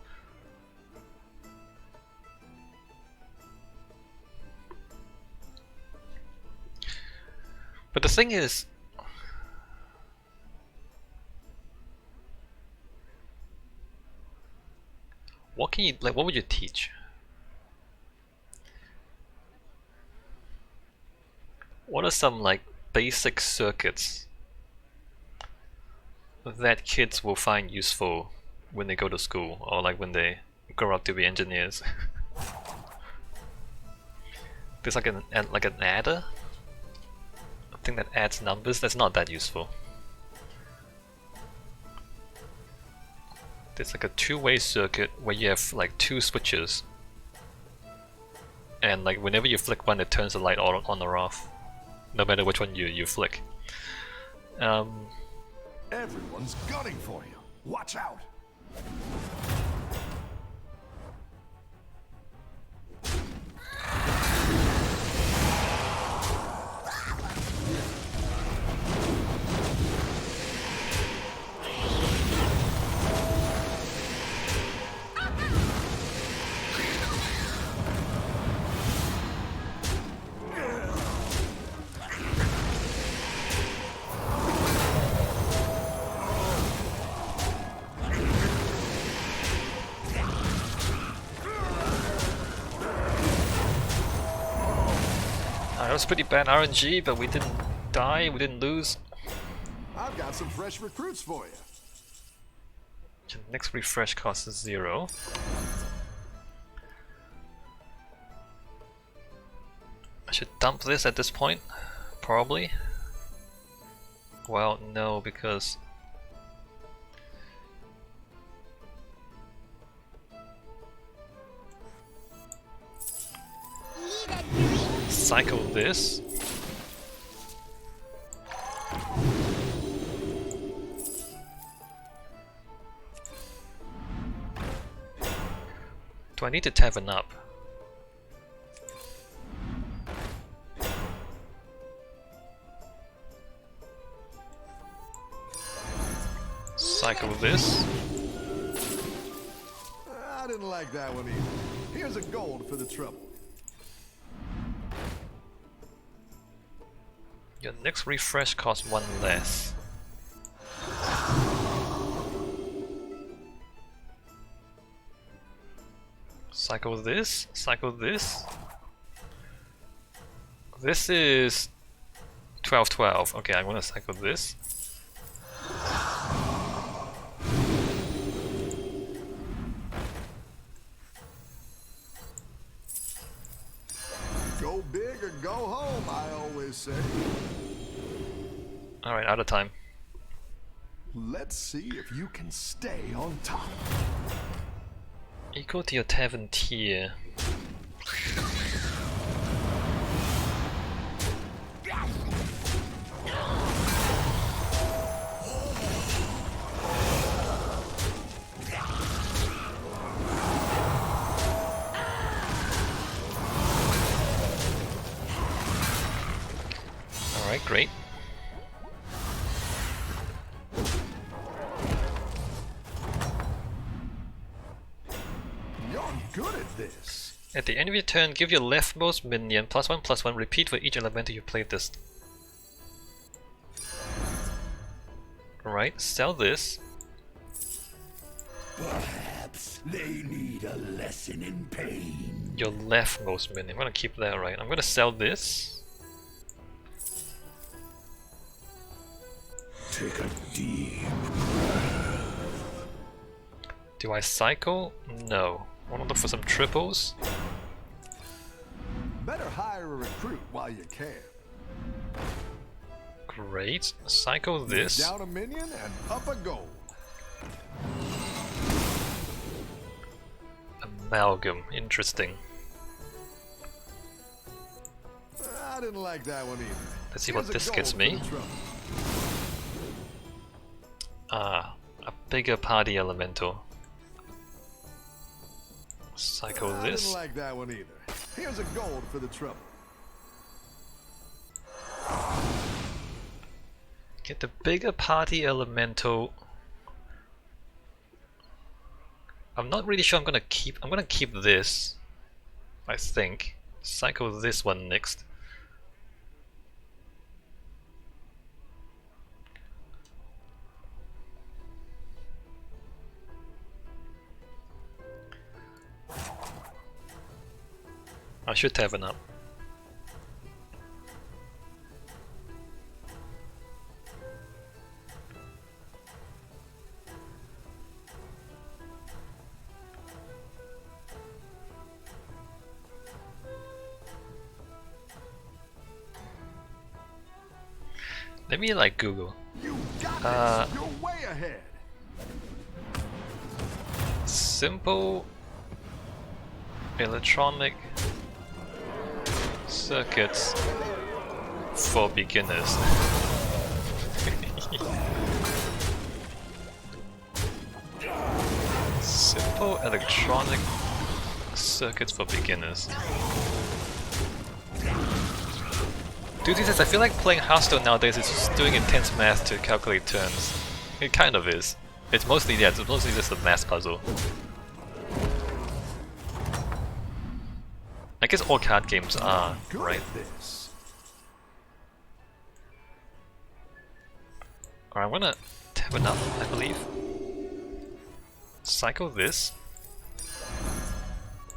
But the thing is, what can you, like, what would you teach? What are some like basic circuits that kids will find useful when they go to school or like when they grow up to be engineers? There's like an adder, a thing that adds numbers. That's not that useful. There's like a two-way circuit where you have like 2 switches, and like whenever you flick one, it turns the light on or off, no matter which one you flick.
Everyone's gunning for you. Watch out.
That was pretty bad RNG, but we didn't die, we didn't lose.
I've got some fresh recruits for you.
The next refresh cost is 0. I should dump this at this point, probably. Well, no, because cycle this. Do I need to tavern up? Cycle this.
I didn't like that one either. Here's a gold for the trouble.
Your next refresh costs 1 less. Cycle this, cycle this. This is 12-12. Okay, I want to cycle this.
Go big or go home, I always say.
Alright, out of time.
Let's see if you can stay on top.
Equal to your tavern tier. Alright, great.
You're good at this.
At the end of your turn, give your leftmost minion +1/+1, repeat for each elemental you played this. Alright, sell this.
Perhaps they need a lesson in pain.
Your leftmost minion. I'm gonna keep that, right? I'm gonna sell this.
Take a deep.
Do I cycle? No. Wanna look for some triples?
Better hire a recruit while you can.
Great. Cycle this.
Down a minion and up a goal.
Amalgam. Interesting.
I didn't like that one either.
Let's see
Here's
what
a
this
goal
gets
for
me.
the trouble.
Ah, a bigger party elemental. Cycle
I
this.
didn't like that one either. Here's a gold for the trouble.
Get the bigger party elemental. I'm not really sure I'm gonna keep this. I think. Cycle this one next. I should tavern up. Let me like Google.
You got this. You're way ahead.
Simple electronic circuits for beginners. Simple electronic circuits for beginners. Dude, I feel like playing Hearthstone nowadays is just doing intense math to calculate turns. It kind of is. It's mostly just a math puzzle. I guess all card games are,
Good
right?
at this.
Alright, I'm gonna tavern up, I believe. Cycle this.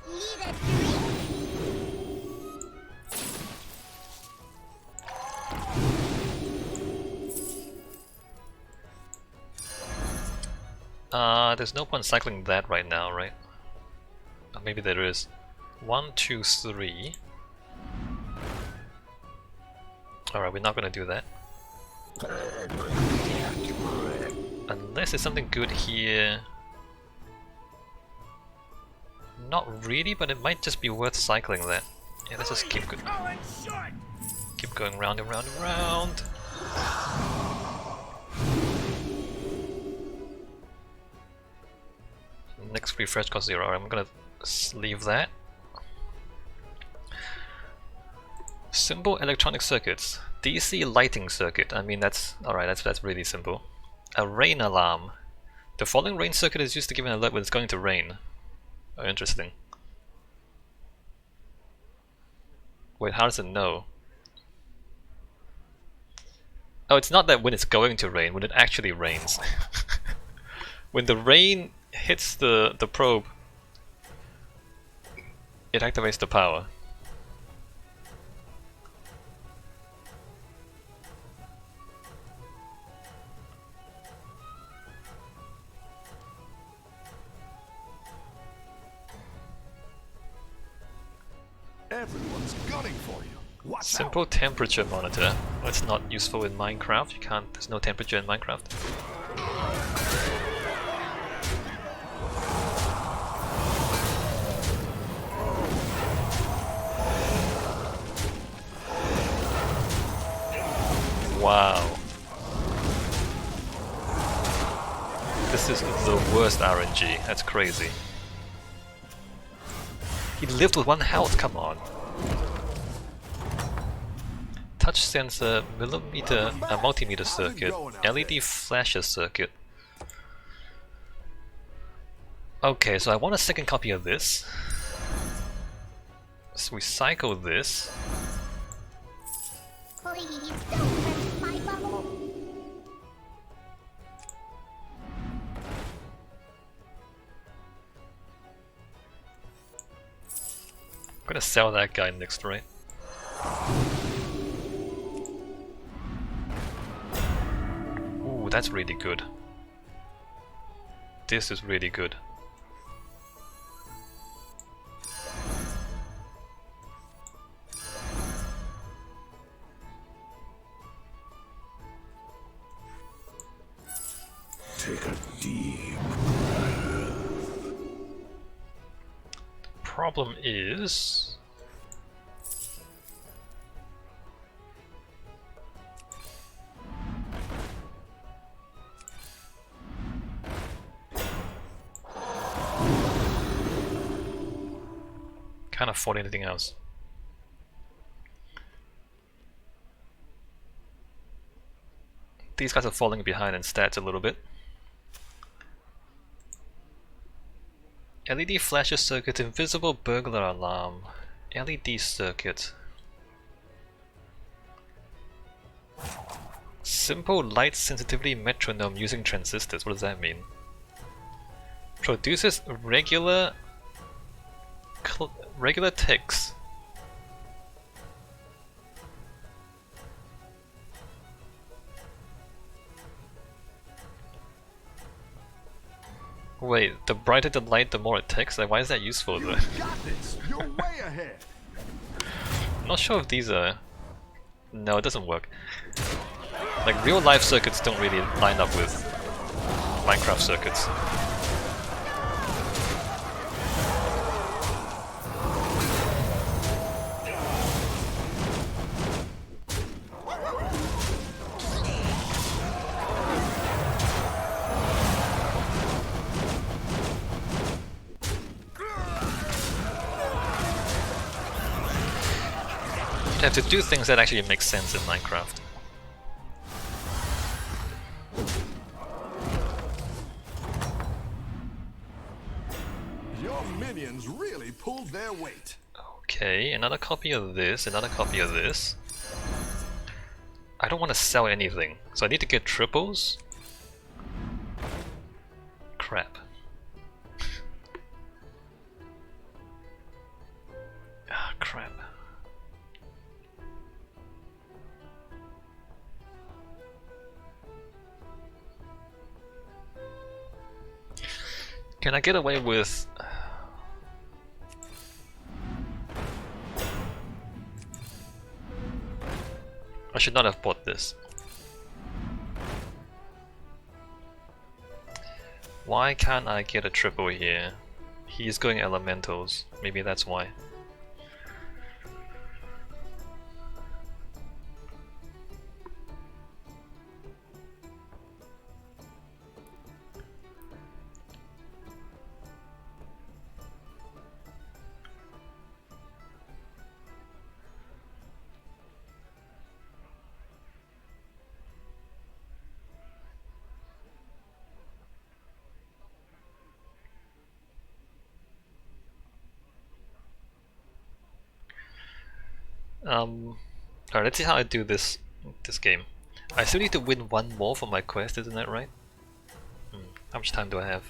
Leave it to me.
There's no point cycling that right now, right? Or maybe there is. 1, 2, 3. Alright, we're not gonna do that. Unless there's something good here. Not really, but it might just be worth cycling that. Yeah, let's just keep going round and round and round. Next refresh costs 0. Alright, I'm gonna leave that. Simple electronic circuits. DC lighting circuit. I mean, that's alright. That's really simple. A rain alarm. The following rain circuit is used to give an alert when it's going to rain. Oh, interesting. Wait, how does it know? Oh, it's not that when it's going to rain, when it actually rains. When the rain hits the probe, it activates the power.
minions gunning for you. Watch
Simple
out.
temperature monitor. That's not useful in Minecraft. You can't. There's no temperature in Minecraft. Wow. This is the worst RNG. That's crazy. He lived with 1 health. Come on. Touch sensor, multimeter circuit, LED flasher circuit. Okay, so I want a second copy of this. So we cycle this.
Please don't touch my bubble.
I'm gonna sell that guy next, right? Ooh, that's really good. This is really good.
Take a deep.
Problem is... can't afford anything else. These guys are falling behind in stats a little bit. LED flasher circuit, invisible burglar alarm, LED circuit. Simple light sensitivity metronome using transistors. What does that mean? Produces regular ticks. Wait, the brighter the light, the more it ticks? Like, why is that useful though?
You got this. You're way ahead.
I'm not sure if these are... No, it doesn't work. Like, real life circuits don't really line up with Minecraft circuits. You have to do things that actually make sense in Minecraft.
Your minions really pulled their weight.
Okay, another copy of this, another copy of this. I don't want to sell anything, so I need to get triples. Crap. Ah, crap. Can I get away with... I should not have bought this. Why can't I get a triple here? He's going elementals. Maybe that's why. Alright, let's see how I do this game. I still need to win one more for my quest, isn't that right? How much time do I have?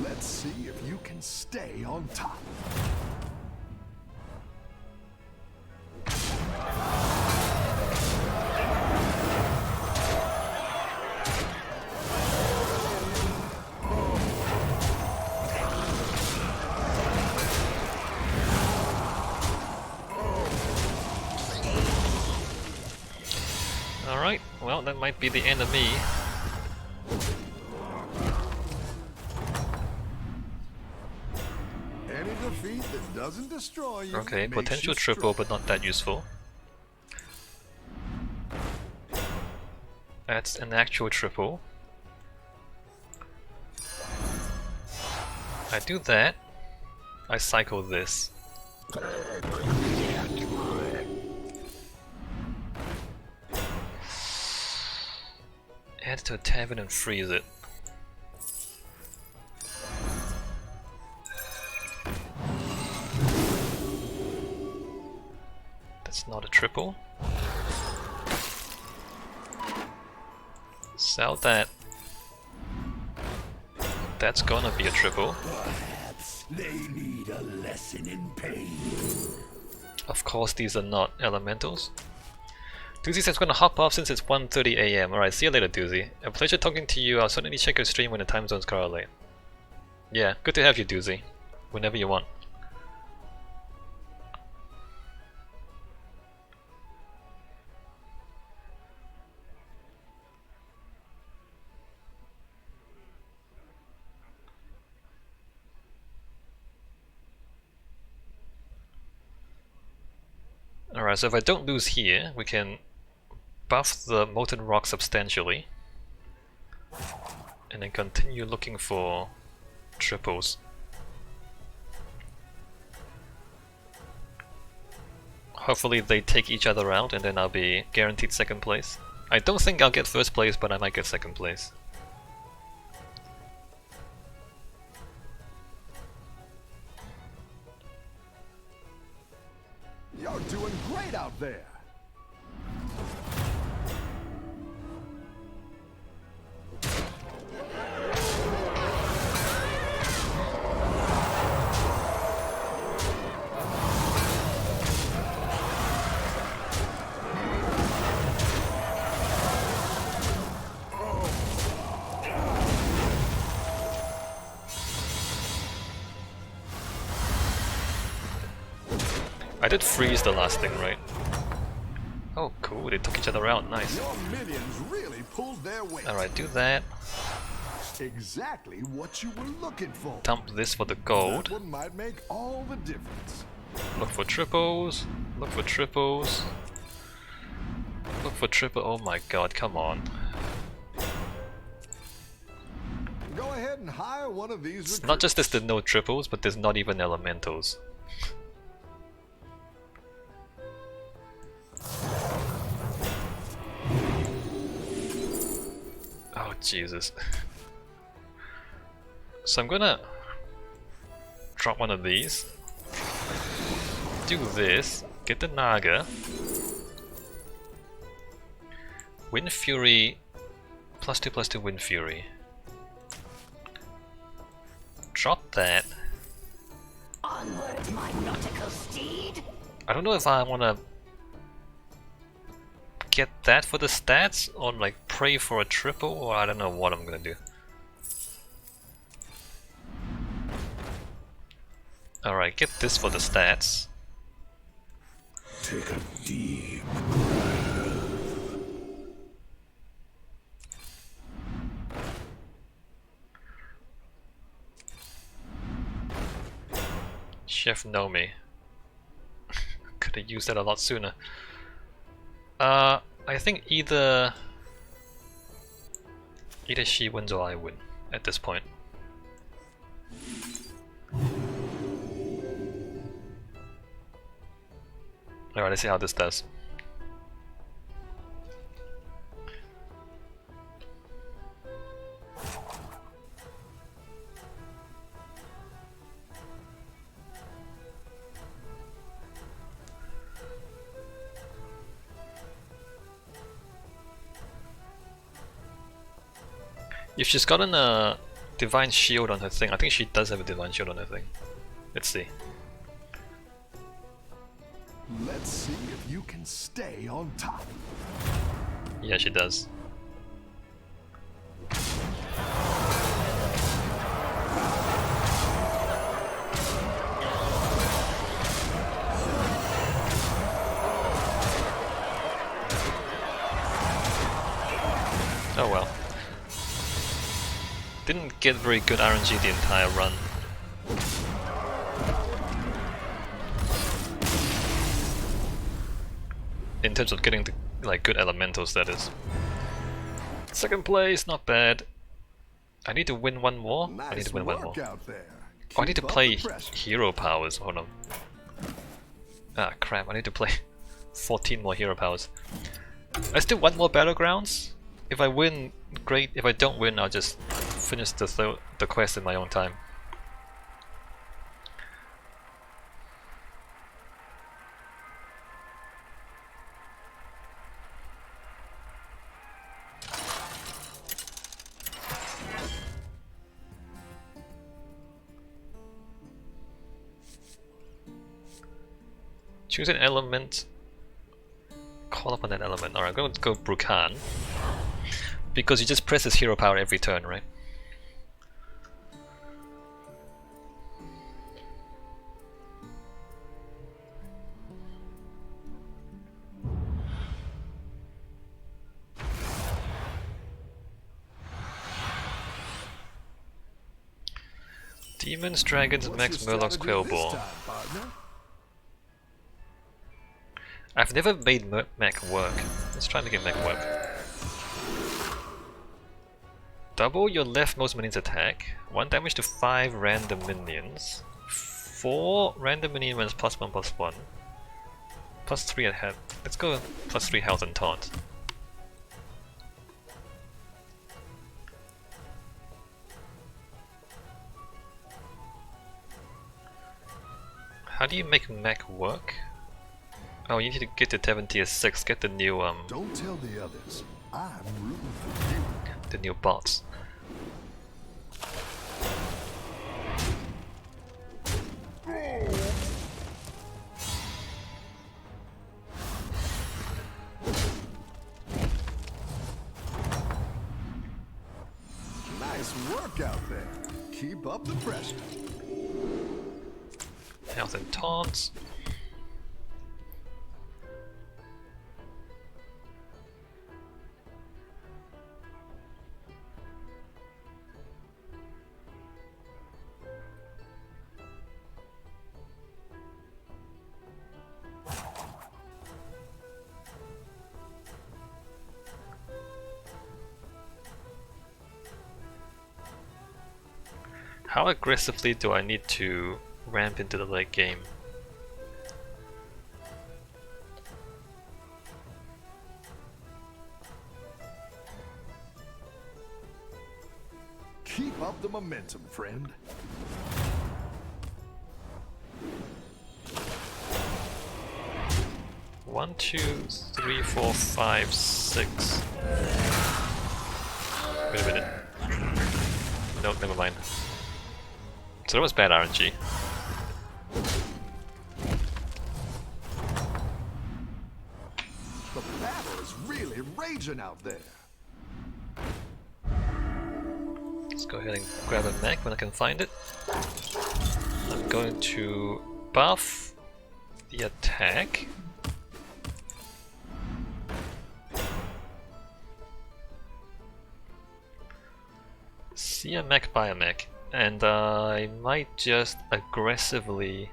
Let's see if you can can stay on top.
Alright, well that might be the end of me.
Any defeat that doesn't destroy you.
Okay,
makes
potential
you
triple
strong.
but not that useful. That's an actual triple. I do that. I cycle this. Add to a tavern and freeze it. That's not a triple. Sell that. That's gonna be a triple.
Perhaps they need a lesson in pain.
Of course these are not elementals. Doozy says gonna hop off since it's 1:30 AM. Alright, see you later, Doozy. A pleasure talking to you. I'll certainly check your stream when the time zones correlate. Yeah, good to have you, Doozy. Whenever you want. Alright, so if I don't lose here, we can buff the Molten Rock substantially. And then continue looking for triples. Hopefully they take each other out and then I'll be guaranteed second place. I don't think I'll get first place, but I might get second place.
You're doing great out there.
I did freeze the last thing, right? Oh, cool, they took each other out, nice.
Your minions really pulled their weight.
Alright, do that.
Exactly what you were looking for.
Dump this for the gold.
That one might make all the difference.
Look for triples. Look for triples. Look for triple. Oh my god, come on.
Go ahead and hire one of these.
It's not just there's no triples, but there's not even elementals. Oh Jesus. So I'm gonna drop one of these, do this, get the Naga, Wind Fury, +2/+2 Wind Fury, drop that.
Onward, my nautical steed.
I don't know if I wanna get that for the stats or like pray for a triple, or I don't know what I'm gonna do. Alright, get this for the stats.
Take a deep
Chef Nomi. Could have used that a lot sooner. I think either she wins or I win at this point. Alright, let's see how this does. If she's gotten a Divine Shield on her thing. I think she does have a Divine Shield on her thing. Let's see.
Let's see if you can stay on top.
Yeah, she does. Oh well. Didn't get very good RNG the entire run. In terms of getting the, like, good elementals, that is. Second place, not bad. I need to win one more.
Nice
I need to win one more.
work out there.
Oh, I need to
Keep up
play
the pressure.
hero powers. Hold on. Ah, crap! I need to play 14 more hero powers. I still want more battlegrounds. If I win, great. If I don't win, I'll just finish the quest in my own time. Choose an element. Call upon that element. Alright, I'm going to go Brukan. Because you just press his hero power every turn, right? Demons, Dragons,
What's
Max,
your
Murlocs,
strategy
Quailball.
this time, partner?
I've never made mech work. Let's try making mech work. Double your leftmost minion's attack. 1 damage to 5 random minions. 4 random minions +1/+1. +3 at head. Let's go +3 health and taunt. How do you make mech work? Oh, you need to get to Tevin tier 6, get the new
Don't tell the others. I'm rooting for you.
the new bots.
Nice work out there. Keep up the pressure.
Health and taunts. How aggressively do I need to ramp into the late game?
Keep up the momentum, friend.
One, 2, 3, 4, 5, 6. Wait a minute. No, never mind. So that was bad RNG.
The battle is really raging out there.
Let's go ahead and grab a mech when I can find it. I'm going to buff the attack. See a mech, buy a mech. And I might just aggressively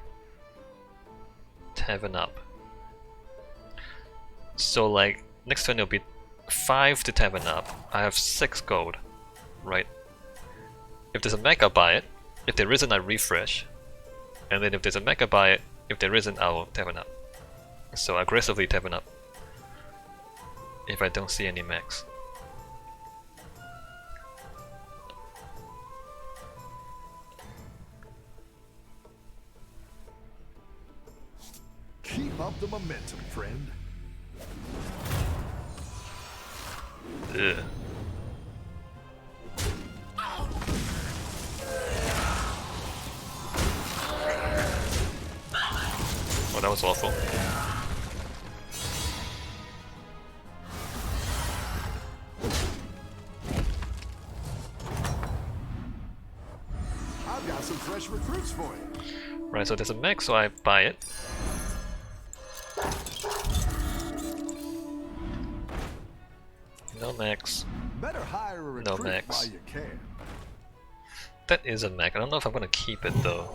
Tavern up. So like, next turn it'll be 5 to Tavern up. I have 6 gold, right? If there's a mech, I'll buy it. If there isn't, I refresh. And then if there's a mech, I buy it. If there isn't, I'll Tavern up. So aggressively Tavern up. If I don't see any mechs.
Keep up the momentum, friend.
Ugh. that was awful.
I've got some fresh recruits for you.
Right, so there's a mech, so I buy it. No mechs.
Better hire a
No
recruit
mechs.
while you can.
That is a mech. I don't know if I'm gonna keep it though.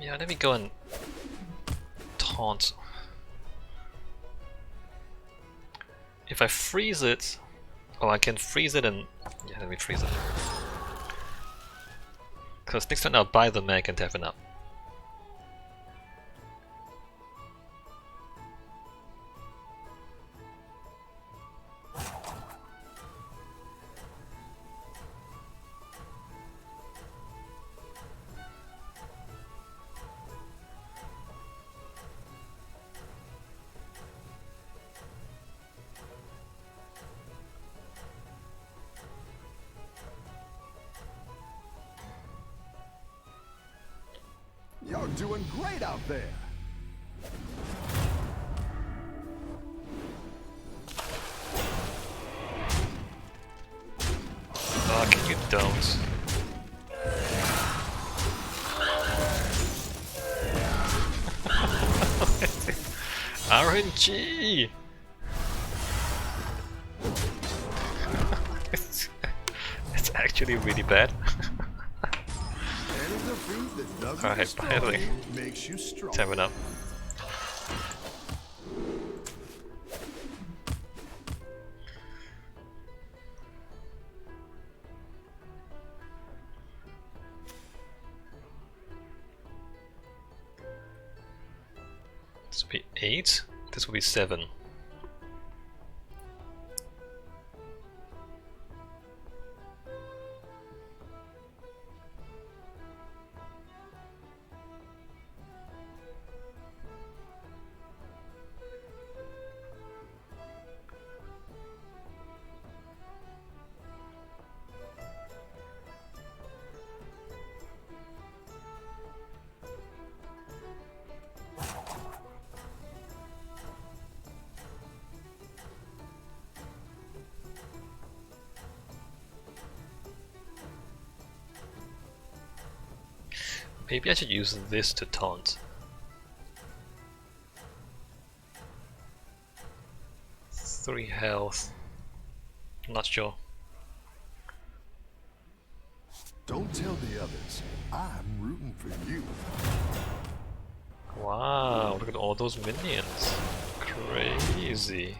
Yeah, let me go and taunt. If I freeze it, oh, I can freeze it and yeah, let me freeze it. Because next time I'll buy the mech and tap it up.
You're doing great out there.
Fuck, you don't. RNG! It's actually really bad. Alright, finally.
Makes you strong.
7 up. This will be 8. This will be 7. Maybe I should use this to taunt. 3 health. Not sure.
Don't tell the others. I'm rooting for you.
Wow, look at all those minions. Crazy.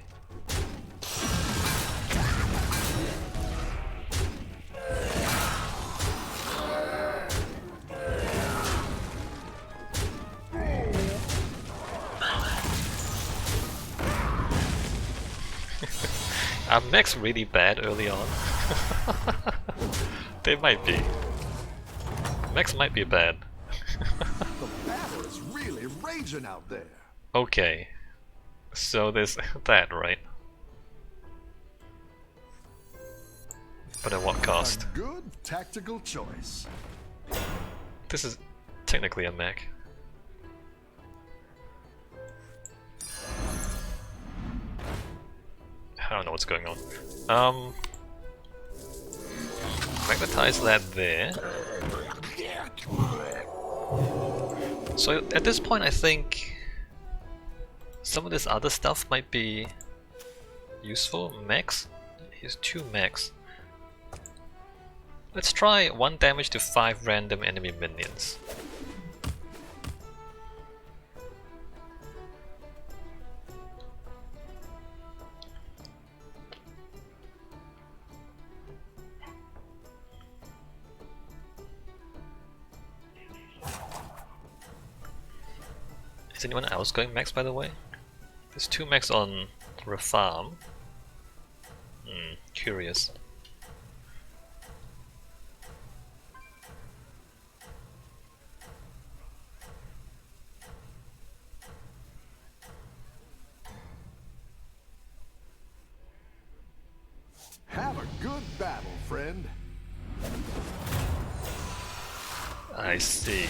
Are mechs really bad early on? They might be. Mechs might be bad.
The battle is really raging out there.
Okay. So there's that, right? But at what cost?
A good tactical choice.
This is technically a mech. I don't know what's going on. Magnetize that there. So at this point I think some of this other stuff might be useful. Mechs? Here's 2 mechs. Let's try 1 damage to 5 random enemy minions. Is anyone else going mechs, by the way? There's 2 mechs on Reform. Curious.
Have a good battle, friend.
I see.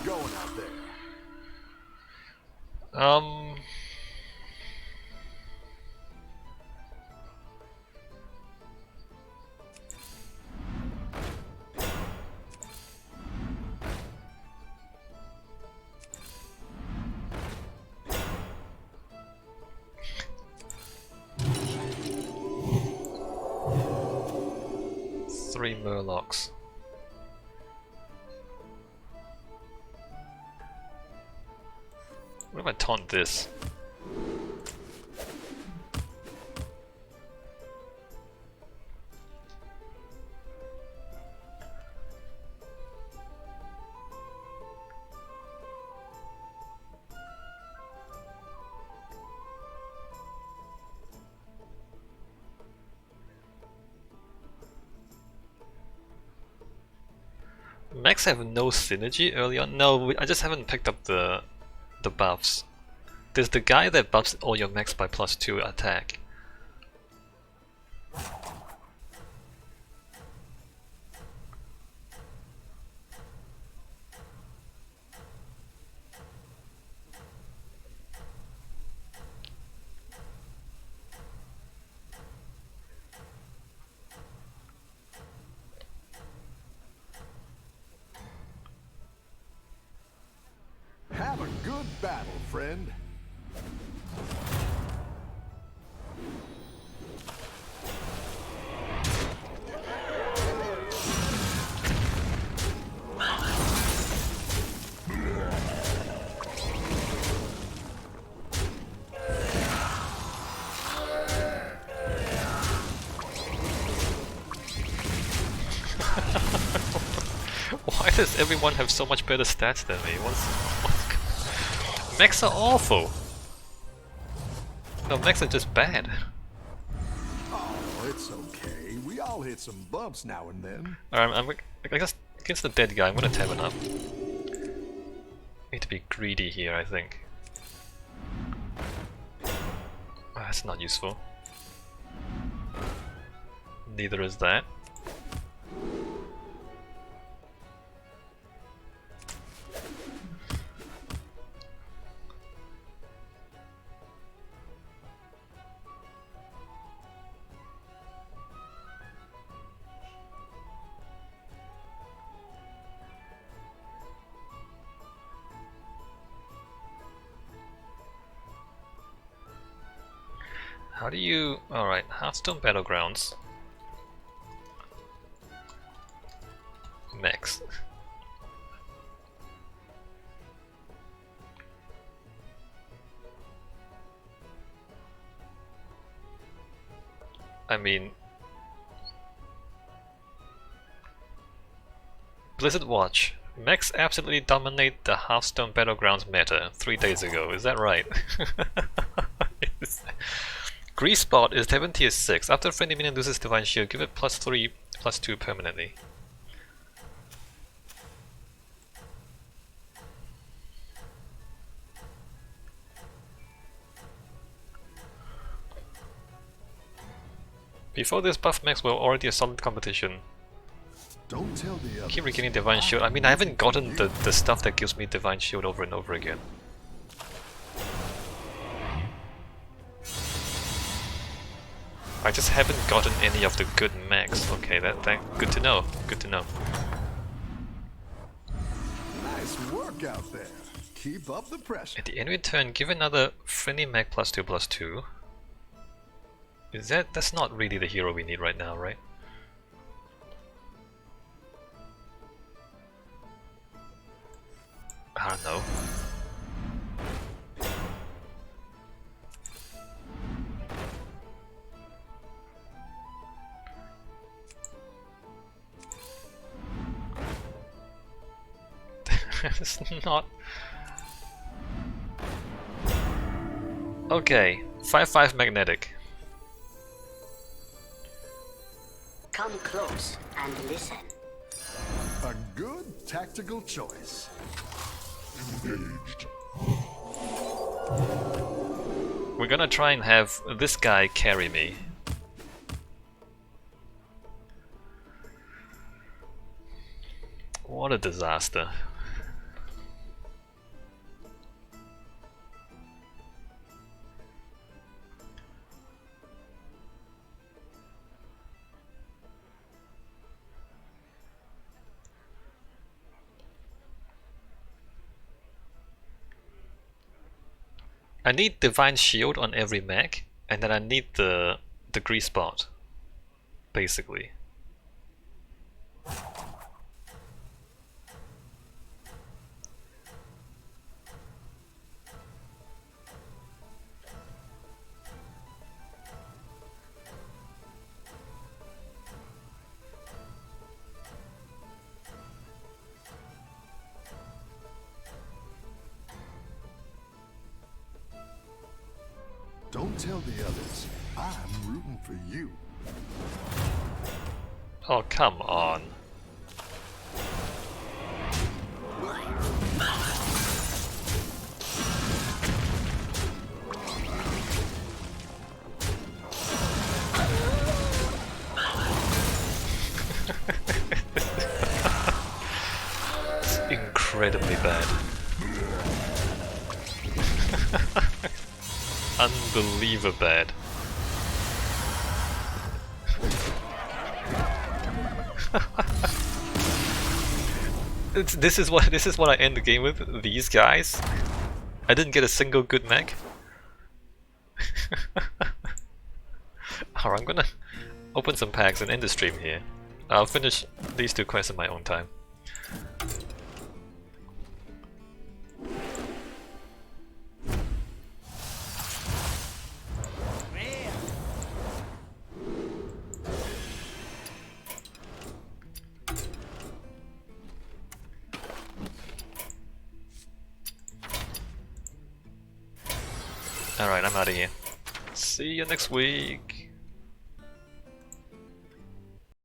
going out there?
Three Murlocs. What if I taunt this? Mechs have no synergy early on? No, I just haven't picked up the buffs. There's the guy that buffs all your mechs by +2 attack.
Have a good battle, friend.
Why does everyone have so much better stats than me? Mechs are awful! No, mechs are just bad.
Oh, it's okay. We all hit some bumps now and then.
Alright, I guess against the dead guy, I'm gonna tavern up. Need to be greedy here, I think. That's not useful. Neither is that. How do you... Alright, Hearthstone Battlegrounds. Mechs. I mean... Blizzard Watch. Mechs absolutely dominate the Hearthstone Battlegrounds meta 3 days ago, is that right? Grease Spot is Heaven Tier 6. After a friendly minion loses Divine Shield, give it +3, +2 permanently. Before this, buff mechs were already a solid competition.
Don't tell the others.
Keep regaining Divine Shield. I mean, I haven't gotten the stuff that gives me Divine Shield over and over again. I just haven't gotten any of the good mechs. Okay, that good to know. Good to know.
Nice work out there. Keep up the pressure.
At the end of your turn, give another friendly mech +2/+2. Is that's not really the hero we need right now, right? I don't know. It's not... Okay, 5/5 magnetic.
Come close and listen.
A good tactical choice.
Engaged.
We're gonna try and have this guy carry me. What a disaster. I need Divine Shield on every mech, and then I need the grease spot, basically.
Don't tell the others. I'm rooting for you.
Oh, come on. It's incredibly bad. Unbelievable bad. This is what I end the game with. These guys. I didn't get a single good mech. Alright, I'm gonna open some packs and end the stream here. I'll finish these two quests in my own time. Alright, I'm out of here. See you next week.